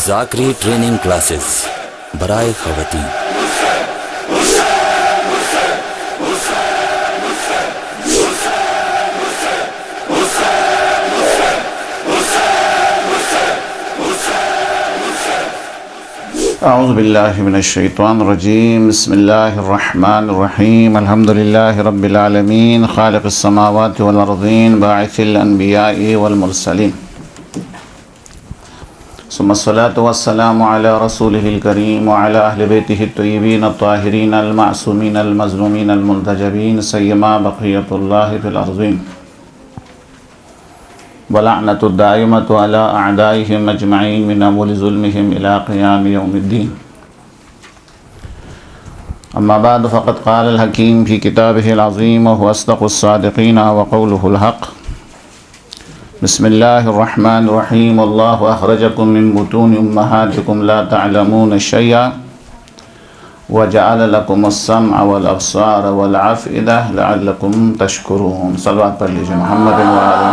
ذاکری training classes برائے خواتین۔ اعوذ باللہ من الشیطان الرجیم، بسم اللہ الرحمن الرحیم، الحمد للہ رب العالمین، خالق السماوات والارضین، باعث الانبیاء والمرسلین، ثم الصلاة والسلام علی رسولہ الکریم وعلی اہل بیتہ الطیبین الطاہرین المعصومین المظلومین المنتجبین، سیما بقیۃ اللہ فی الارضین، ولعنۃ الدائمۃ علی اعدائہم اجمعین من اول ظلمہم الی قیام یوم الدین۔ اما بعد فقد قال الحکیم فی کتابہ العظیم وهو اصدق الصادقین وقولہ الحق۔ بسم اللہ الرحمن الرحیم، اللہ اخرجکم من بطون امہاتکم لا تعلمون شیئا وجعل لکم السمع والابصار والافئدہ لعلکم تشکرون۔ صلوات پڑھ لیجیے محمد وعلی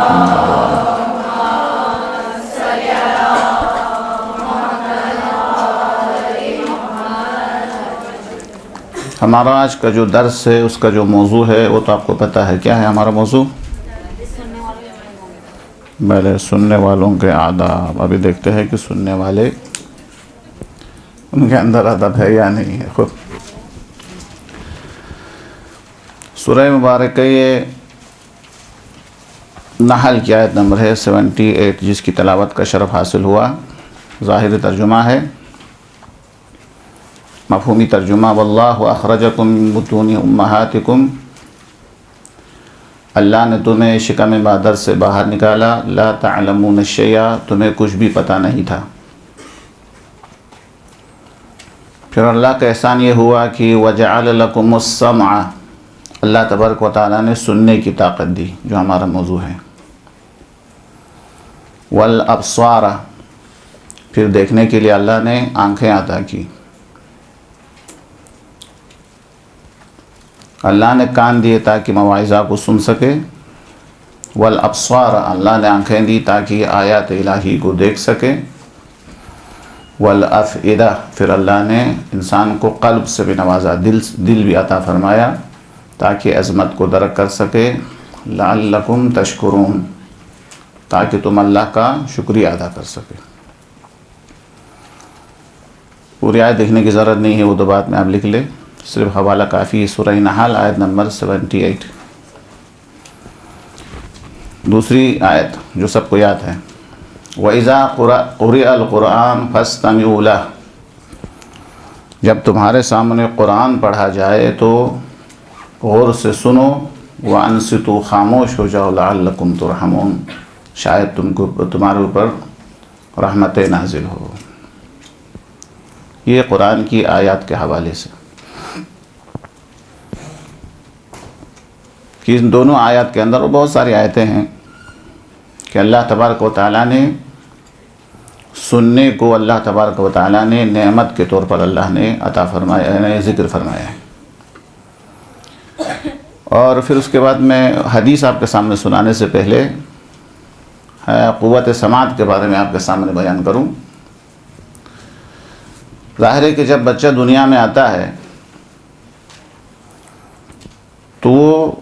ہمارا آج کا جو درس ہے اس کا جو موضوع ہے وہ تو آپ کو پتہ ہے، کیا ہے ہمارا موضوع؟ پہلے سننے والوں کے آداب۔ ابھی دیکھتے ہیں کہ سننے والے ان کے اندر ادب ہے یا نہیں ہے۔ خود سورہ مبارکہ یہ نحل کی آیت نمبر ہے 78، جس کی تلاوت کا شرف حاصل ہوا۔ ظاہری ترجمہ ہے، مفہومی ترجمہ واللہ اخرجکم من بطون امہاتکم، اللہ نے تمہیں شکم مادر سے باہر نکالا، لا تعلمون شیئا، تمہیں کچھ بھی پتہ نہیں تھا۔ پھر اللہ کا احسان یہ ہوا کہ وجعل لکم السمع، اللہ تبارک و تعالیٰ نے سننے کی طاقت دی، جو ہمارا موضوع ہے، والابصار، پھر دیکھنے کے لیے اللہ نے آنکھیں عطا کی، اللہ نے کان دیے تاکہ مواعظہ کو سن سکے، والابصار، اللہ نے آنکھیں دی تاکہ آیات الہی کو دیکھ سکے، والافئدہ، پھر اللہ نے انسان کو قلب سے بھی نوازا، دل بھی عطا فرمایا تاکہ عظمت کو درک کر سکے، لعلکم تشکرون، تاکہ تم اللہ کا شکریہ ادا کر سکے۔ پوری آیت دیکھنے کی ضرورت نہیں ہے، وہ دو بات میں آپ لکھ لیں، صرف حوالہ کافی ہے۔ سورہ نحل آیت نمبر 78، دوسری آیت جو سب کو یاد ہے، وَإِذَا قُرِئَ الْقُرْآنُ فَاسْتَمِعُوا لَهُ، جب تمہارے سامنے قرآن پڑھا جائے تو غور سے سنو، وَأَنصِتُوا، خاموش ہو جاؤ، لَعَلَّكُمْ تُرْحَمُونَ، شاید تمہارے اوپر رحمت نازل ہو۔ یہ قرآن کی آیات کے حوالے سے کہ ان دونوں آیات کے اندر بہت ساری آیتیں ہیں کہ اللہ تبارک و تعالیٰ نے سننے کو، اللہ تبارک و تعالیٰ نے نعمت کے طور پر اللہ نے عطا فرمایا ہے، ذکر فرمایا ہے۔ اور پھر اس کے بعد میں حدیث آپ کے سامنے سنانے سے پہلے قوت سماعت کے بارے میں آپ کے سامنے بیان کروں۔ ظاہر ہے کہ جب بچہ دنیا میں آتا ہے تو وہ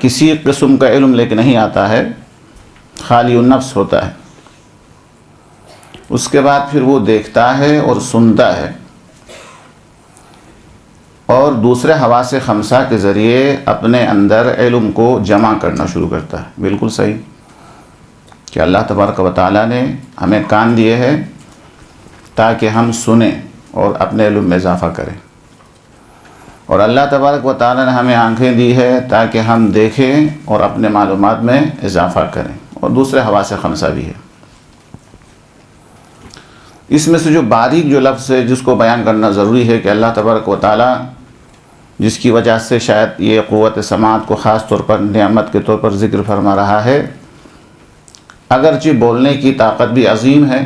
کسی قسم کا علم لے کے نہیں آتا ہے، خالی النفس ہوتا ہے۔ اس کے بعد پھر وہ دیکھتا ہے اور سنتا ہے، اور دوسرے حواس خمسہ کے ذریعے اپنے اندر علم کو جمع کرنا شروع کرتا ہے۔ بالکل صحیح کہ اللہ تبارک و تعالیٰ نے ہمیں کان دیے ہیں تاکہ ہم سنیں اور اپنے علم میں اضافہ کریں، اور اللہ تبارک و تعالیٰ نے ہمیں آنکھیں دی ہے تاکہ ہم دیکھیں اور اپنے معلومات میں اضافہ کریں، اور دوسرے حواس خمسہ بھی ہے۔ اس میں سے جو باریک جو لفظ ہے جس کو بیان کرنا ضروری ہے کہ اللہ تبارک و تعالیٰ جس کی وجہ سے شاید یہ قوت سماعت کو خاص طور پر نعمت کے طور پر ذکر فرما رہا ہے، اگرچہ بولنے کی طاقت بھی عظیم ہے،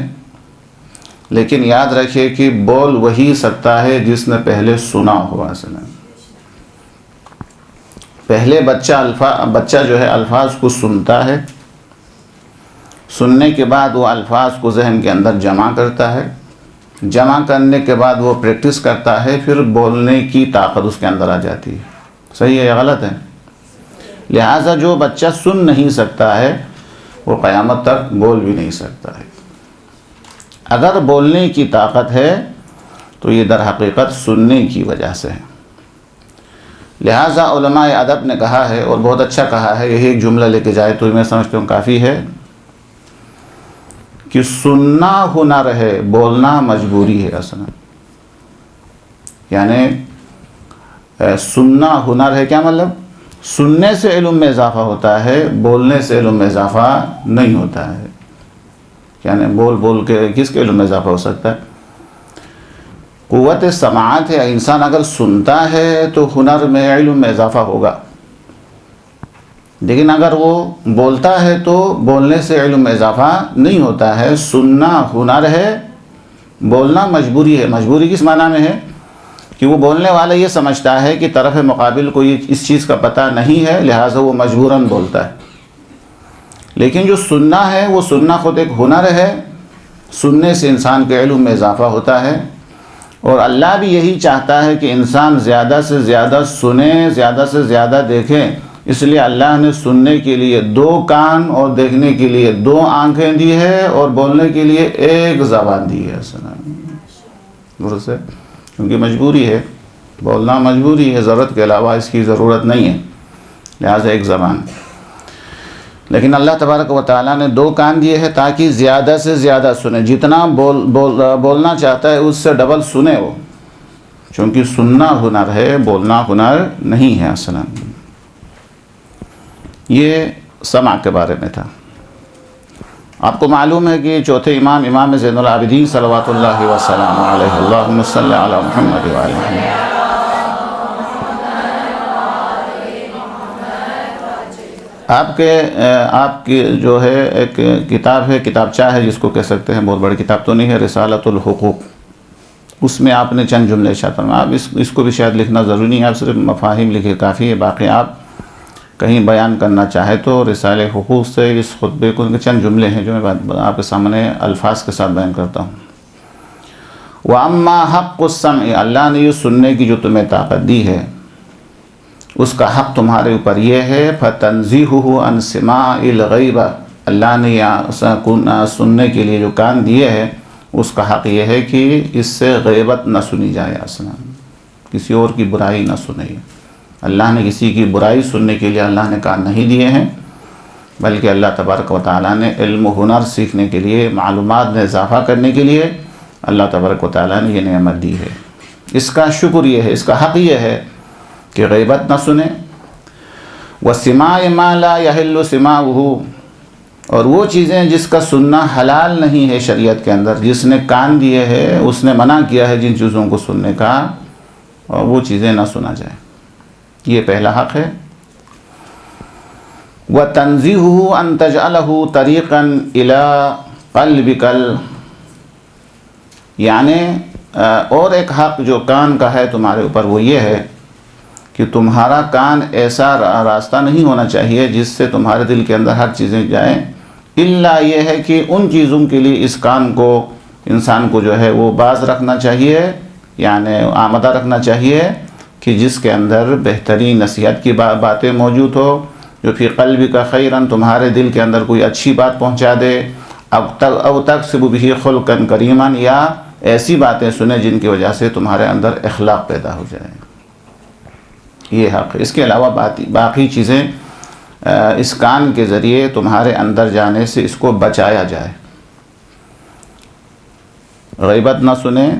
لیکن یاد رکھیے کہ بول وہی سکتا ہے جس نے پہلے سنا ہوا اصلا۔ پہلے بچہ جو ہے الفاظ کو سنتا ہے، سننے کے بعد وہ الفاظ کو ذہن کے اندر جمع کرتا ہے، جمع کرنے کے بعد وہ پریکٹس کرتا ہے، پھر بولنے کی طاقت اس کے اندر آ جاتی ہے۔ صحیح ہے یا غلط ہے؟ لہٰذا جو بچہ سن نہیں سکتا ہے وہ قیامت تک بول بھی نہیں سکتا ہے۔ اگر بولنے کی طاقت ہے تو یہ در حقیقت سننے کی وجہ سے ہے۔ لہٰذا علماء ادب نے کہا ہے، اور بہت اچھا کہا ہے، یہی ایک جملہ لے کے جائے تو میں سمجھتا ہوں کافی ہے، کہ سننا ہنر ہے، بولنا مجبوری ہے۔ اصلا یعنی سننا ہنر ہے، کیا مطلب؟ سننے سے علم میں اضافہ ہوتا ہے، بولنے سے علم میں اضافہ نہیں ہوتا ہے۔ یعنی بول کے کس کے علم میں اضافہ ہو سکتا ہے؟ قوت سماعت ہے، انسان اگر سنتا ہے تو ہنر میں علم میں اضافہ ہوگا، لیکن اگر وہ بولتا ہے تو بولنے سے علم میں اضافہ نہیں ہوتا ہے۔ سننا ہنر ہے، بولنا مجبوری ہے۔ مجبوری کس معنی میں ہے؟ کہ وہ بولنے والا یہ سمجھتا ہے کہ طرف مقابل کو اس چیز کا پتہ نہیں ہے، لہٰذا وہ مجبوراً بولتا ہے۔ لیکن جو سننا ہے، وہ سننا خود ایک ہنر ہے، سننے سے انسان کے علم میں اضافہ ہوتا ہے، اور اللہ بھی یہی چاہتا ہے کہ انسان زیادہ سے زیادہ سنے، زیادہ سے زیادہ دیکھیں۔ اس لیے اللہ نے سننے کے لیے 2 کان اور دیکھنے کے لیے 2 آنکھیں دی ہے، اور بولنے کے لیے 1 زبان دی ہے۔ درست ہے؟ کیونکہ مجبوری ہے، بولنا مجبوری ہے، ضرورت کے علاوہ اس کی ضرورت نہیں ہے، لہٰذا 1 زبان۔ لیکن اللہ تبارک و تعالیٰ نے 2 کان دیے ہیں تاکہ زیادہ سے زیادہ سنے، جتنا بولنا چاہتا ہے اس سے ڈبل سنے وہ، چونکہ سننا ہنر ہے، بولنا ہنر نہیں ہے۔ اصلا یہ سمع کے بارے میں تھا۔ آپ کو معلوم ہے کہ چوتھے امام زین العابدین صلوات اللہ وسلم علیہ، اللہم صلی علی محمد وعلی محمد، آپ کی جو ہے ایک کتاب ہے، کتابچہ ہے جس کو کہہ سکتے ہیں، بہت بڑی کتاب تو نہیں ہے، رسالۃ الحقوق، اس میں آپ نے چند جملے ارشاد فرمائے۔ آپ اس کو بھی شاید لکھنا ضروری نہیں ہے، آپ صرف مفاہیم لکھے کافی ہے، باقی آپ کہیں بیان کرنا چاہے تو رسالہ حقوق سے اس خطبے کو چند جملے ہیں جو میں آپ کے سامنے الفاظ کے ساتھ بیان کرتا ہوں۔ وَأَمَّا حَقُّ السَّمْعِ، اللہ نے یہ سننے کی جو تمہیں طاقت دی ہے، اس کا حق تمہارے اوپر یہ ہے، فَتَنزِيهُهُ عَنْ سِمَاعِ الْغَيْبَ، اللہ نے سننے کے لیے جو کان دیے ہیں اس کا حق یہ ہے کہ اس سے غیبت نہ سنی جائے، اصلا کسی اور کی برائی نہ سنے۔ اللہ نے کسی کی برائی سننے کے لیے اللہ نے کان نہیں دیے ہیں، بلکہ اللہ تبارک و تعالیٰ نے علم و ہنر سیکھنے کے لیے، معلومات میں اضافہ کرنے کے لیے اللہ تبارک و تعالیٰ نے یہ نعمت دی ہے۔ اس کا شکر یہ ہے، اس کا حق یہ ہے کہ غیبت نہ سنے۔ وَسِمَاعِ مَا لَا يَحِلُّ سِمَاعُهُ، اور وہ چیزیں جس کا سننا حلال نہیں ہے شریعت کے اندر، جس نے کان دیے ہیں اس نے منع کیا ہے جن چیزوں کو سننے کا، اور وہ چیزیں نہ سنا جائے، یہ پہلا حق ہے۔ وَتَنزِيهُهُ أَن تَجْعَلَهُ طَرِيقًا إِلَىٰ قَلْبِكَ، یعنی اور ایک حق جو کان کا ہے تمہارے اوپر وہ یہ ہے کہ تمہارا کان ایسا راستہ نہیں ہونا چاہیے جس سے تمہارے دل کے اندر ہر چیزیں جائیں، الا یہ ہے کہ ان چیزوں کے لیے اس کان کو انسان کو جو ہے وہ باز رکھنا چاہیے، یعنی آمادہ رکھنا چاہیے کہ جس کے اندر بہترین نصیحت کی باتیں موجود ہو، جو فی قلبک خیرا، تمہارے دل کے اندر کوئی اچھی بات پہنچا دے، او تکسب بہ خلقا کریما، یا ایسی باتیں سنیں جن کی وجہ سے تمہارے اندر اخلاق پیدا ہو جائے، یہ حق ہے۔ اس کے علاوہ باقی چیزیں اس کان کے ذریعے تمہارے اندر جانے سے اس کو بچایا جائے، غیبت نہ سنیں،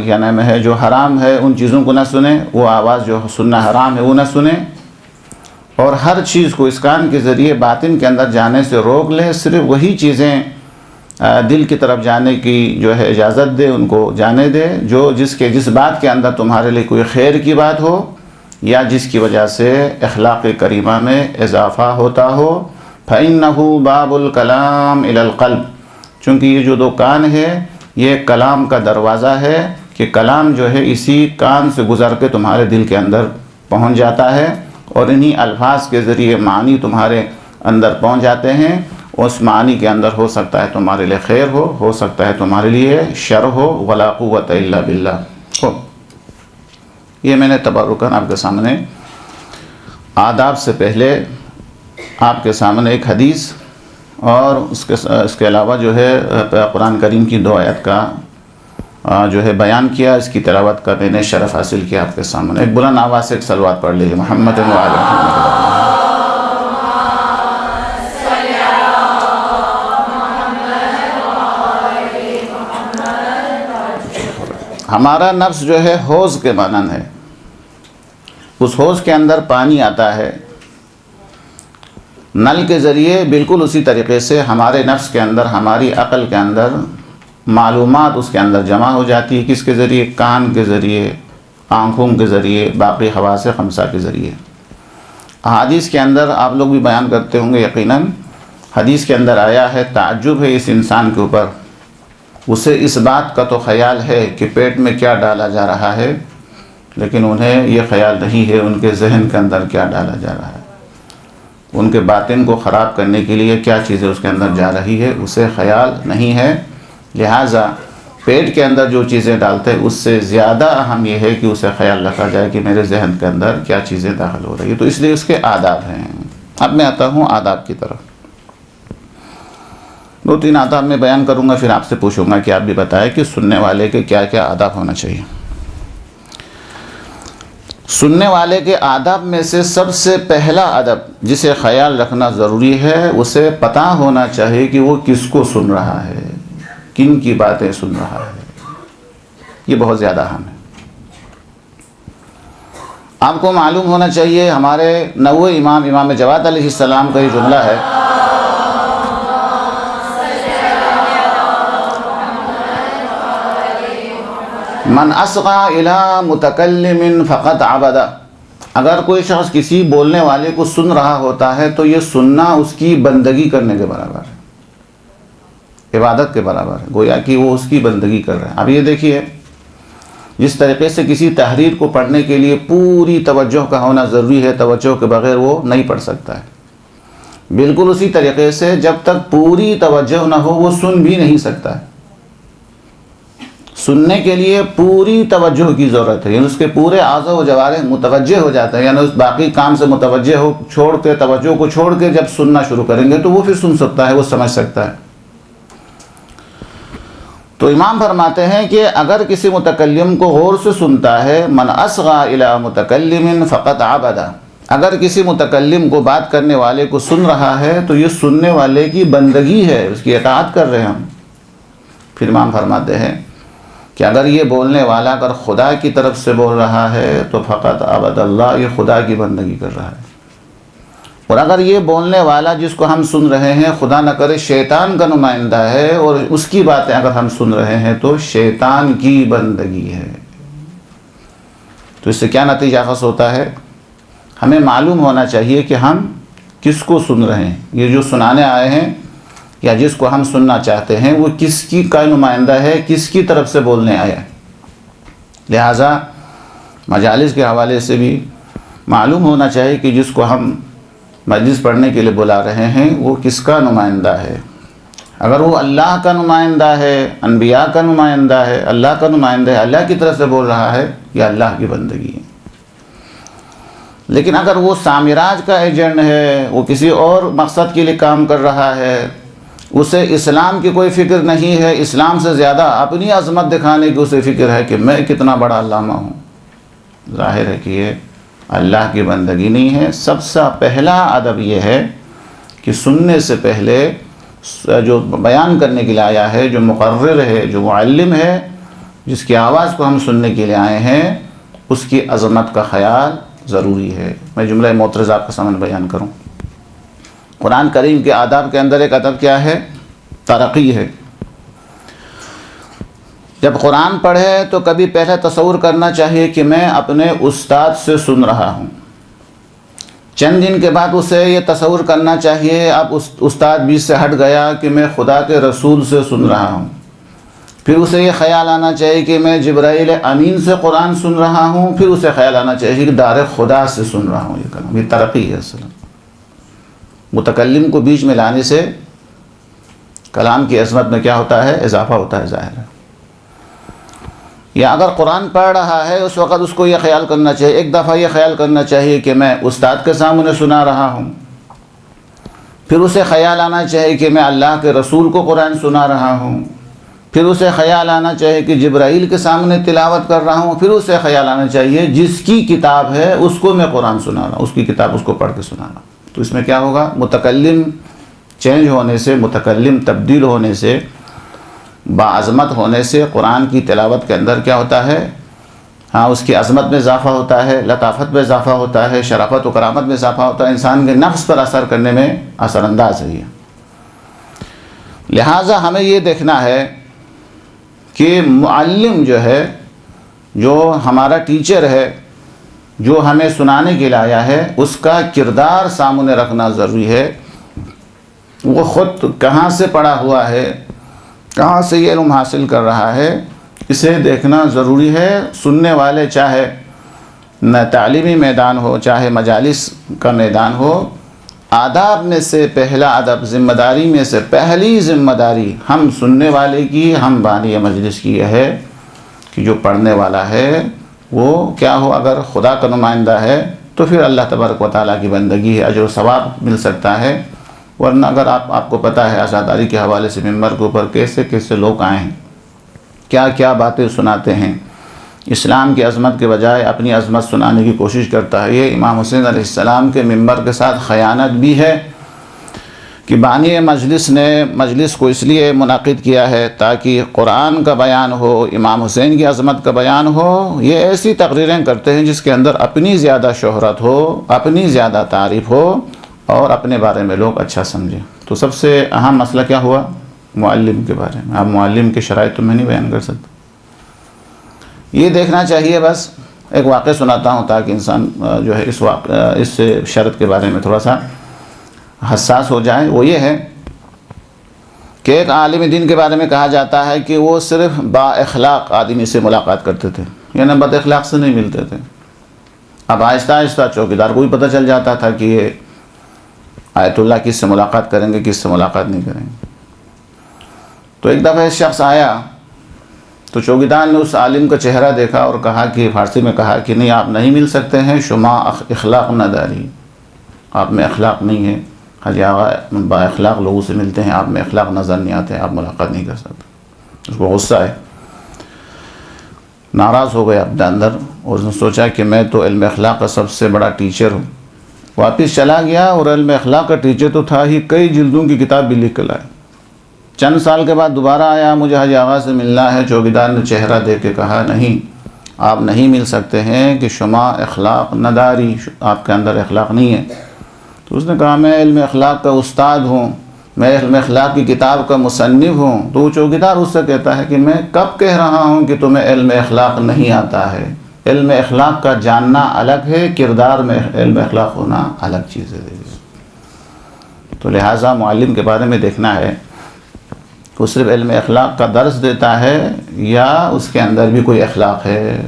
کیا نام ہے جو حرام ہے ان چیزوں کو نہ سنیں، وہ آواز جو سننا حرام ہے وہ نہ سنیں، اور ہر چیز کو اس کان کے ذریعے باطن کے اندر جانے سے روک لے، صرف وہی چیزیں دل کی طرف جانے کی جو ہے اجازت دے، ان کو جانے دے جس بات کے اندر تمہارے لیے کوئی خیر کی بات ہو یا جس کی وجہ سے اخلاق کریمہ میں اضافہ ہوتا ہو۔ فَإِنَّهُ بَابُ الْكَلَامِ إِلَى الْقَلْبِ، چونکہ یہ جو 2 کان ہے یہ کلام کا دروازہ ہے کہ کلام جو ہے اسی کان سے گزر کے تمہارے دل کے اندر پہنچ جاتا ہے، اور انہی الفاظ کے ذریعے معنی تمہارے اندر پہنچ جاتے ہیں، اس معنی کے اندر ہو سکتا ہے تمہارے لیے خیر ہو سکتا ہے تمہارے لیے شر ہو، ولا قوت الا باللہ ہو۔ یہ میں نے تبرکاً آپ کے سامنے آداب سے پہلے آپ کے سامنے ایک حدیث اور اس کے علاوہ جو ہے قرآن کریم کی 2 آیت کا جو ہے بیان کیا، اس کی تلاوت کا میں نے شرف حاصل کیا آپ کے سامنے۔ ایک بلند آواز سے ایک صلوات پڑھ لیجیے، محمد و علی محمد۔ ہمارا نفس جو ہے حوض کے مانند ہے، اس حوض کے اندر پانی آتا ہے نل کے ذریعے، بالکل اسی طریقے سے ہمارے نفس کے اندر، ہماری عقل کے اندر معلومات اس کے اندر جمع ہو جاتی ہے۔ کس کے ذریعے؟ کان کے ذریعے، آنکھوں کے ذریعے، باقی حواس خمسہ کے ذریعے۔ حدیث کے اندر آپ لوگ بھی بیان کرتے ہوں گے یقیناً، حدیث کے اندر آیا ہے تعجب ہے اس انسان کے اوپر، اسے اس بات کا تو خیال ہے کہ پیٹ میں کیا ڈالا جا رہا ہے، لیکن انہیں یہ خیال نہیں ہے ان کے ذہن کے اندر کیا ڈالا جا رہا ہے، ان کے باطن کو خراب کرنے کے لیے کیا چیزیں اس کے اندر جا رہی ہے، اسے خیال نہیں ہے۔ لہٰذا پیٹ کے اندر جو چیزیں ڈالتے ہیں اس سے زیادہ اہم یہ ہے کہ اسے خیال رکھا جائے کہ میرے ذہن کے اندر کیا چیزیں داخل ہو رہی ہیں، تو اس لیے اس کے آداب ہیں۔ اب میں آتا ہوں آداب کی طرف، 2-3 آداب میں بیان کروں گا، پھر آپ سے پوچھوں گا کہ آپ بھی بتائیں کہ سننے والے کے کیا کیا آداب ہونا چاہیے۔ سننے والے کے آداب میں سے سب سے پہلا ادب جسے خیال رکھنا ضروری ہے، اسے پتہ ہونا چاہیے کہ وہ کس کو سن رہا ہے، کن کی باتیں سن رہا ہے، یہ بہت زیادہ اہم ہے۔ آپ کو معلوم ہونا چاہیے، ہمارے نوے امام جواد علیہ السلام کا یہ جملہ ہے، من اصغى الى متکلم فقط عبد۔ اگر کوئی شخص کسی بولنے والے کو سن رہا ہوتا ہے تو یہ سننا اس کی بندگی کرنے کے برابر ہے، عبادت کے برابر ہے، گویا کہ وہ اس کی بندگی کر رہا ہے۔ اب یہ دیکھیے، جس طریقے سے کسی تحریر کو پڑھنے کے لیے پوری توجہ کا ہونا ضروری ہے، توجہ کے بغیر وہ نہیں پڑھ سکتا ہے، بالکل اسی طریقے سے جب تک پوری توجہ نہ ہو وہ سن بھی نہیں سکتا ہے۔ سننے کے لیے پوری توجہ کی ضرورت ہے، یعنی اس کے پورے اعضاء و جوارح متوجہ ہو جاتے ہیں، یعنی اس باقی کام سے متوجہ ہو چھوڑ کے، توجہ کو چھوڑ کے جب سننا شروع کریں گے تو وہ پھر سن سکتا ہے، وہ سمجھ سکتا ہے۔ تو امام فرماتے ہیں کہ اگر کسی متکلم کو غور سے سنتا ہے، من اصغى الى متکلم فقط عبد، اگر کسی متکلم کو بات کرنے والے کو سن رہا ہے تو یہ سننے والے کی بندگی ہے، اس کی اطاعت کر رہے ہیں ہم۔ پھر امام فرماتے ہیں کہ اگر یہ بولنے والا اگر خدا کی طرف سے بول رہا ہے تو فقط عبد اللہ، یہ خدا کی بندگی کر رہا ہے۔ اور اگر یہ بولنے والا جس کو ہم سن رہے ہیں خدا نہ کرے شیطان کا نمائندہ ہے اور اس کی باتیں اگر ہم سن رہے ہیں تو شیطان کی بندگی ہے۔ تو اس سے کیا نتیجہ خاص ہوتا ہے؟ ہمیں معلوم ہونا چاہیے کہ ہم کس کو سن رہے ہیں، یہ جو سنانے آئے ہیں یا جس کو ہم سننا چاہتے ہیں وہ کس کی کا نمائندہ ہے، کس کی طرف سے بولنے آیا ہے۔ لہٰذا مجالس کے حوالے سے بھی معلوم ہونا چاہیے کہ جس کو ہم مجلس پڑھنے کے لیے بلا رہے ہیں وہ کس کا نمائندہ ہے۔ اگر وہ اللہ کا نمائندہ ہے، انبیاء کا نمائندہ ہے، اللہ کا نمائندہ ہے، اللہ کی طرف سے بول رہا ہے، یہ اللہ کی بندگی ہے۔ لیکن اگر وہ سامراج کا ایجنٹ ہے، وہ کسی اور مقصد کے لیے کام کر رہا ہے، اسے اسلام کی کوئی فکر نہیں ہے، اسلام سے زیادہ اپنی عظمت دکھانے کی اسے فکر ہے کہ میں کتنا بڑا علامہ ہوں، ظاہر ہے کہ یہ اللہ کی بندگی نہیں ہے۔ سب سے پہلا ادب یہ ہے کہ سننے سے پہلے جو بیان کرنے کے لیے آیا ہے، جو مقرر ہے، جو معلم ہے، جس کی آواز کو ہم سننے کے لیے آئے ہیں، اس کی عظمت کا خیال ضروری ہے۔ میں جملہ معترض آپ کے سامنے بیان کروں۔ قرآن کریم کے آداب کے اندر ایک ادب کیا ہے؟ ترقی ہے۔ جب قرآن پڑھے تو کبھی پہلے تصور کرنا چاہیے کہ میں اپنے استاد سے سن رہا ہوں، چند دن کے بعد اسے یہ تصور کرنا چاہیے اب استاد بیچ سے ہٹ گیا کہ میں خدا کے رسول سے سن رہا ہوں، پھر اسے یہ خیال آنا چاہیے کہ میں جبرائیل امین سے قرآن سن رہا ہوں، پھر اسے خیال آنا چاہیے کہ دار خدا سے سن رہا ہوں۔ یہ ترقی ہے۔ اصل متکلم کو بیچ میں لانے سے کلام کی عظمت میں کیا ہوتا ہے؟ اضافہ ہوتا ہے، ظاہر ہے۔ یا اگر قرآن پڑھ رہا ہے اس وقت اس کو یہ خیال کرنا چاہیے، ایک دفعہ یہ خیال کرنا چاہیے کہ میں استاد کے سامنے سنا رہا ہوں، پھر اسے خیال آنا چاہیے کہ میں اللہ کے رسول کو قرآن سنا رہا ہوں، پھر اسے خیال آنا چاہیے کہ جبرائیل کے سامنے تلاوت کر رہا ہوں، پھر اسے خیال آنا چاہیے جس کی کتاب ہے اس کو میں قرآن سنا رہا ہوں، اس کی کتاب اس کو پڑھ کے سنا رہا ہوں۔ تو اس میں کیا ہوگا؟ متکلم چینج ہونے سے، متکلم تبدیل ہونے سے، باعظمت ہونے سے قرآن کی تلاوت کے اندر کیا ہوتا ہے؟ ہاں، اس کی عظمت میں اضافہ ہوتا ہے، لطافت میں اضافہ ہوتا ہے، شرافت و کرامت میں اضافہ ہوتا ہے، انسان کے نفس پر اثر کرنے میں اثر انداز ہے یہ۔ لہٰذا ہمیں یہ دیکھنا ہے کہ معلم جو ہے، جو ہمارا ٹیچر ہے، جو ہمیں سنانے کے لیے آیا ہے، اس کا کردار سامنے رکھنا ضروری ہے۔ وہ خود کہاں سے پڑھا ہوا ہے، کہاں سے یہ علم حاصل کر رہا ہے، اسے دیکھنا ضروری ہے۔ سننے والے چاہے نہ تعلیمی میدان ہو، چاہے مجالس کا میدان ہو، آداب میں سے پہلا ادب، ذمہ داری میں سے پہلی ذمہ داری ہم سننے والے کی، ہم بانی مجلس کی یہ ہے کہ جو پڑھنے والا ہے وہ کیا ہو، اگر خدا کا نمائندہ ہے تو پھر اللہ تبارک و تعالیٰ کی بندگی ہے، اجر و ثواب مل سکتا ہے۔ ورنہ اگر آپ کو پتہ ہے عزاداری کے حوالے سے ممبر کے اوپر کیسے کیسے لوگ آئے ہیں، کیا کیا باتیں سناتے ہیں، اسلام کی عظمت کے بجائے اپنی عظمت سنانے کی کوشش کرتا ہے۔ یہ امام حسین علیہ السلام کے ممبر کے ساتھ خیانت بھی ہے کہ بانی مجلس نے مجلس کو اس لیے منعقد کیا ہے تاکہ قرآن کا بیان ہو، امام حسین کی عظمت کا بیان ہو۔ یہ ایسی تقریریں کرتے ہیں جس کے اندر اپنی زیادہ شہرت ہو، اپنی زیادہ تعریف ہو اور اپنے بارے میں لوگ اچھا سمجھیں۔ تو سب سے اہم مسئلہ کیا ہوا؟ معلم کے بارے میں۔ اب معلم کے شرائط تو میں نہیں بیان کر سکتا، یہ دیکھنا چاہیے۔ بس ایک واقعہ سناتا ہوں تاکہ انسان جو ہے اس شرط کے بارے میں تھوڑا سا حساس ہو جائے۔ وہ یہ ہے کہ ایک عالم دین کے بارے میں کہا جاتا ہے کہ وہ صرف با اخلاق آدمی سے ملاقات کرتے تھے، یعنی بد اخلاق سے نہیں ملتے تھے۔ اب آہستہ آہستہ چوکیدار کو بھی پتہ چل جاتا تھا کہ یہ آیت اللہ کس سے ملاقات کریں گے، کس سے ملاقات نہیں کریں گے۔ تو ایک دفعہ ایک شخص آیا تو چوکیدار نے اس عالم کا چہرہ دیکھا اور کہا کہ فارسی میں کہا کہ نہیں، آپ نہیں مل سکتے ہیں، شما اخلاق نہ داری، آپ میں اخلاق نہیں ہے، حاجی آقا با اخلاق لوگوں سے ملتے ہیں، آپ میں اخلاق نظر نہیں آتے، آپ ملاقات نہیں کر سکتے۔ اس کو غصہ ہے، ناراض ہو گیا اپنے اندر، اور اس نے سوچا کہ میں تو علم اخلاق کا سب سے بڑا ٹیچر ہوں۔ واپس چلا گیا اور علم اخلاق کا ٹیچر تو تھا ہی، کئی جلدوں کی کتاب بھی لکھ کے لائے۔ چند سال کے بعد دوبارہ آیا، مجھے حاجی آغا سے ملنا ہے۔ چوکیدار نے چہرہ دیکھ کے کہا نہیں، آپ نہیں مل سکتے ہیں کہ شما اخلاق نداری، آپ کے اندر اخلاق نہیں ہے۔ تو اس نے کہا میں علم اخلاق کا استاد ہوں، میں علم اخلاق کی کتاب کا مصنف ہوں۔ تو وہ چوکیدار اس سے کہتا ہے کہ میں کب کہہ رہا ہوں کہ تمہیں علم اخلاق نہیں آتا ہے؟ علم اخلاق کا جاننا الگ ہے، کردار میں علم اخلاق ہونا الگ چیز ہے۔ تو لہٰذا معلم کے بارے میں دیکھنا ہے وہ صرف علم اخلاق کا درس دیتا ہے یا اس کے اندر بھی کوئی اخلاق ہے۔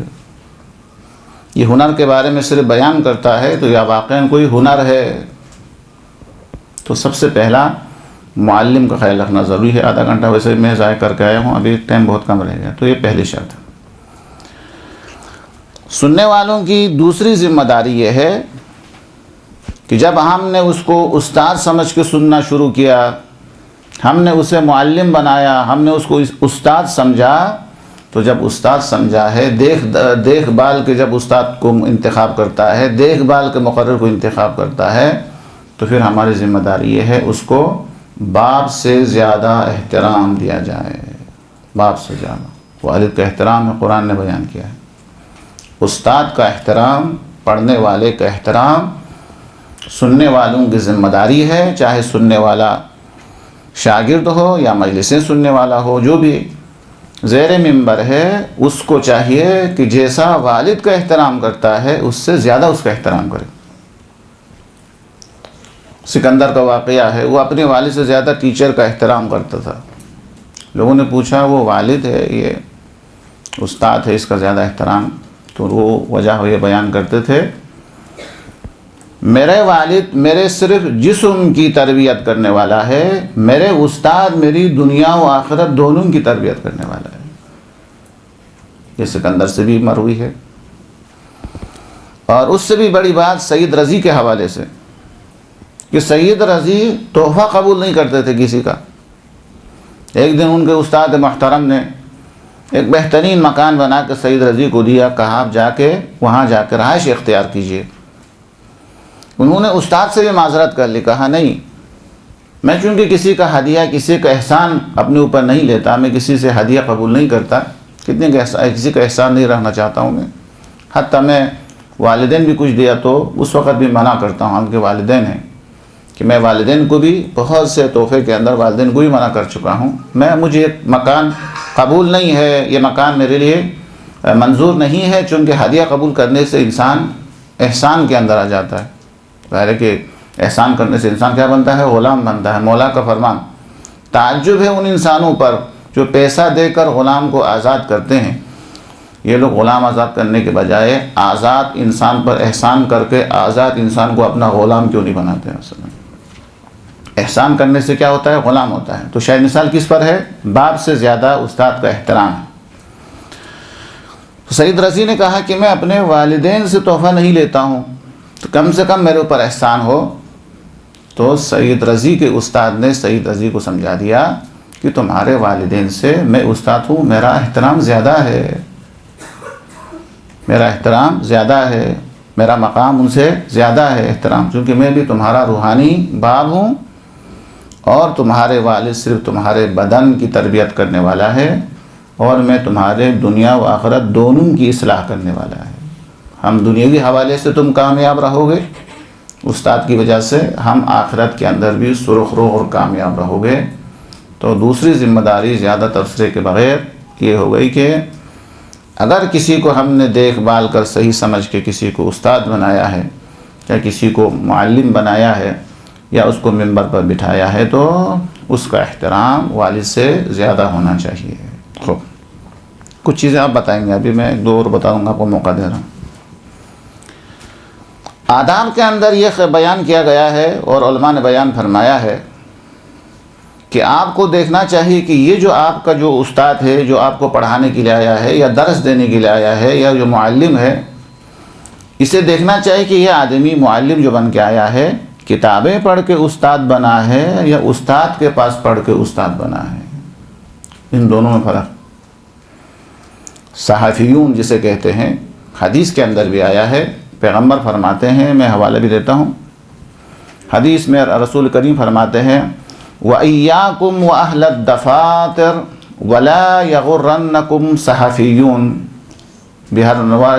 یہ ہنر کے بارے میں صرف بیان کرتا ہے تو یا واقعاً کوئی ہنر ہے؟ تو سب سے پہلا معلم کا خیال رکھنا ضروری ہے۔ آدھا گھنٹہ ویسے میں ضائع کر کے آیا ہوں، ابھی ٹائم بہت کم رہ گیا، تو یہ پہلی شرط ہے۔ سننے والوں کی دوسری ذمہ داری یہ ہے کہ جب ہم نے اس کو استاد سمجھ کے سننا شروع کیا، ہم نے اسے معلم بنایا، ہم نے اس کو استاد سمجھا، تو جب استاد سمجھا ہے، دیکھ بھال کے جب استاد کو انتخاب کرتا ہے، دیکھ بھال کے مقرر کو انتخاب کرتا ہے، تو پھر ہماری ذمہ داری یہ ہے اس کو باپ سے زیادہ احترام دیا جائے۔ باپ سے زیادہ والد کا احترام ہے، قرآن نے بیان کیا ہے۔ استاد کا احترام، پڑھنے والے کا احترام، سننے والوں کی ذمہ داری ہے، چاہے سننے والا شاگرد ہو یا مجلسیں سننے والا ہو، جو بھی زیر منبر ہے، اس کو چاہیے کہ جیسا والد کا احترام کرتا ہے اس سے زیادہ اس کا احترام کرے۔ سکندر کا واقعہ ہے، وہ اپنے والد سے زیادہ ٹیچر کا احترام کرتا تھا۔ لوگوں نے پوچھا وہ والد ہے، یہ استاد ہے، اس کا زیادہ احترام؟ تو وہ وجہ یہ بیان کرتے تھے میرے والد میرے صرف جسم کی تربیت کرنے والا ہے، میرے استاد میری دنیا و آخرت دونوں کی تربیت کرنے والا ہے۔ یہ سکندر سے بھی مروی ہے۔ اور اس سے بھی بڑی بات سید رضی کے حوالے سے کہ سید رضی تحفہ قبول نہیں کرتے تھے کسی کا۔ ایک دن ان کے استاد محترم نے ایک بہترین مکان بنا کے سید رضی کو دیا، کہا آپ جا کے وہاں جا کے رہائش اختیار کیجئے۔ انہوں نے استاد سے بھی معذرت کر لی، کہا نہیں، میں چونکہ کسی کا ہدیہ کسی کا احسان اپنے اوپر نہیں لیتا، میں کسی سے ہدیہ قبول نہیں کرتا، کسی کا احسان نہیں رہنا چاہتا ہوں میں، حتیٰ میں والدین بھی کچھ دیا تو اس وقت بھی منع کرتا ہوں، ہم کے والدین ہیں کہ میں والدین کو بھی بہت سے تحفے کے اندر والدین کو بھی منع کر چکا ہوں، مجھے مکان قبول نہیں ہے، یہ مکان میرے لیے منظور نہیں ہے، چونکہ ہدیہ قبول کرنے سے انسان احسان کے اندر آ جاتا ہے۔ ظاہر ہے کہ احسان کرنے سے انسان کیا بنتا ہے؟ غلام بنتا ہے۔ مولا کا فرمان، تعجب ہے ان انسانوں پر جو پیسہ دے کر غلام کو آزاد کرتے ہیں۔ یہ لوگ غلام آزاد کرنے کے بجائے آزاد انسان پر احسان کر کے آزاد انسان کو اپنا غلام کیوں نہیں بناتے ہیں؟ احسان کرنے سے کیا ہوتا ہے؟ غلام ہوتا ہے۔ تو شاید مثال کس پر ہے؟ باپ سے زیادہ استاد کا احترام ہے۔ سید رضی نے کہا کہ میں اپنے والدین سے تحفہ نہیں لیتا ہوں، تو کم سے کم میرے اوپر احسان ہو۔ تو سید رضی کے استاد نے سید رضی کو سمجھا دیا کہ تمہارے والدین سے میں استاد ہوں، میرا احترام زیادہ ہے، میرا احترام زیادہ ہے، میرا مقام ان سے زیادہ ہے احترام، چونکہ میں بھی تمہارا روحانی باپ ہوں اور تمہارے والد صرف تمہارے بدن کی تربیت کرنے والا ہے اور میں تمہارے دنیا و آخرت دونوں کی اصلاح کرنے والا ہے۔ ہم دنیاوی حوالے سے تم کامیاب رہو گے استاد کی وجہ سے، ہم آخرت کے اندر بھی سرخ رو اور کامیاب رہو گے۔ تو دوسری ذمہ داری زیادہ تبصرے کے بغیر یہ ہو گئی کہ اگر کسی کو ہم نے دیکھ بھال کر صحیح سمجھ کے کسی کو استاد بنایا ہے یا کسی کو معلم بنایا ہے یا اس کو ممبر پر بٹھایا ہے تو اس کا احترام والد سے زیادہ ہونا چاہیے۔ خوب کچھ چیزیں آپ بتائیں گے، ابھی میں ایک دو اور بتا دوں گا، آپ کو موقع دے رہا ہوں۔ آداب کے اندر یہ بیان کیا گیا ہے اور علماء نے بیان فرمایا ہے کہ آپ کو دیکھنا چاہیے کہ یہ جو آپ کا جو استاد ہے، جو آپ کو پڑھانے کے لیے آیا ہے یا درس دینے کے لیے آیا ہے یا جو معلم ہے، اسے دیکھنا چاہیے کہ یہ آدمی معلم جو بن کے آیا ہے کتابیں پڑھ کے استاد بنا ہے یا استاد کے پاس پڑھ کے استاد بنا ہے۔ ان دونوں میں فرق۔ صحافیون جسے کہتے ہیں، حدیث کے اندر بھی آیا ہے، پیغمبر فرماتے ہیں، میں حوالہ بھی دیتا ہوں، حدیث میں رسول کریم فرماتے ہیں وَإِيَّاكُمْ وَأَهْلَ الدَّفَاتِرِ وَلَا يَغُرَّنَّكُمْ صَحَفِيُّونَ، بہار الانوار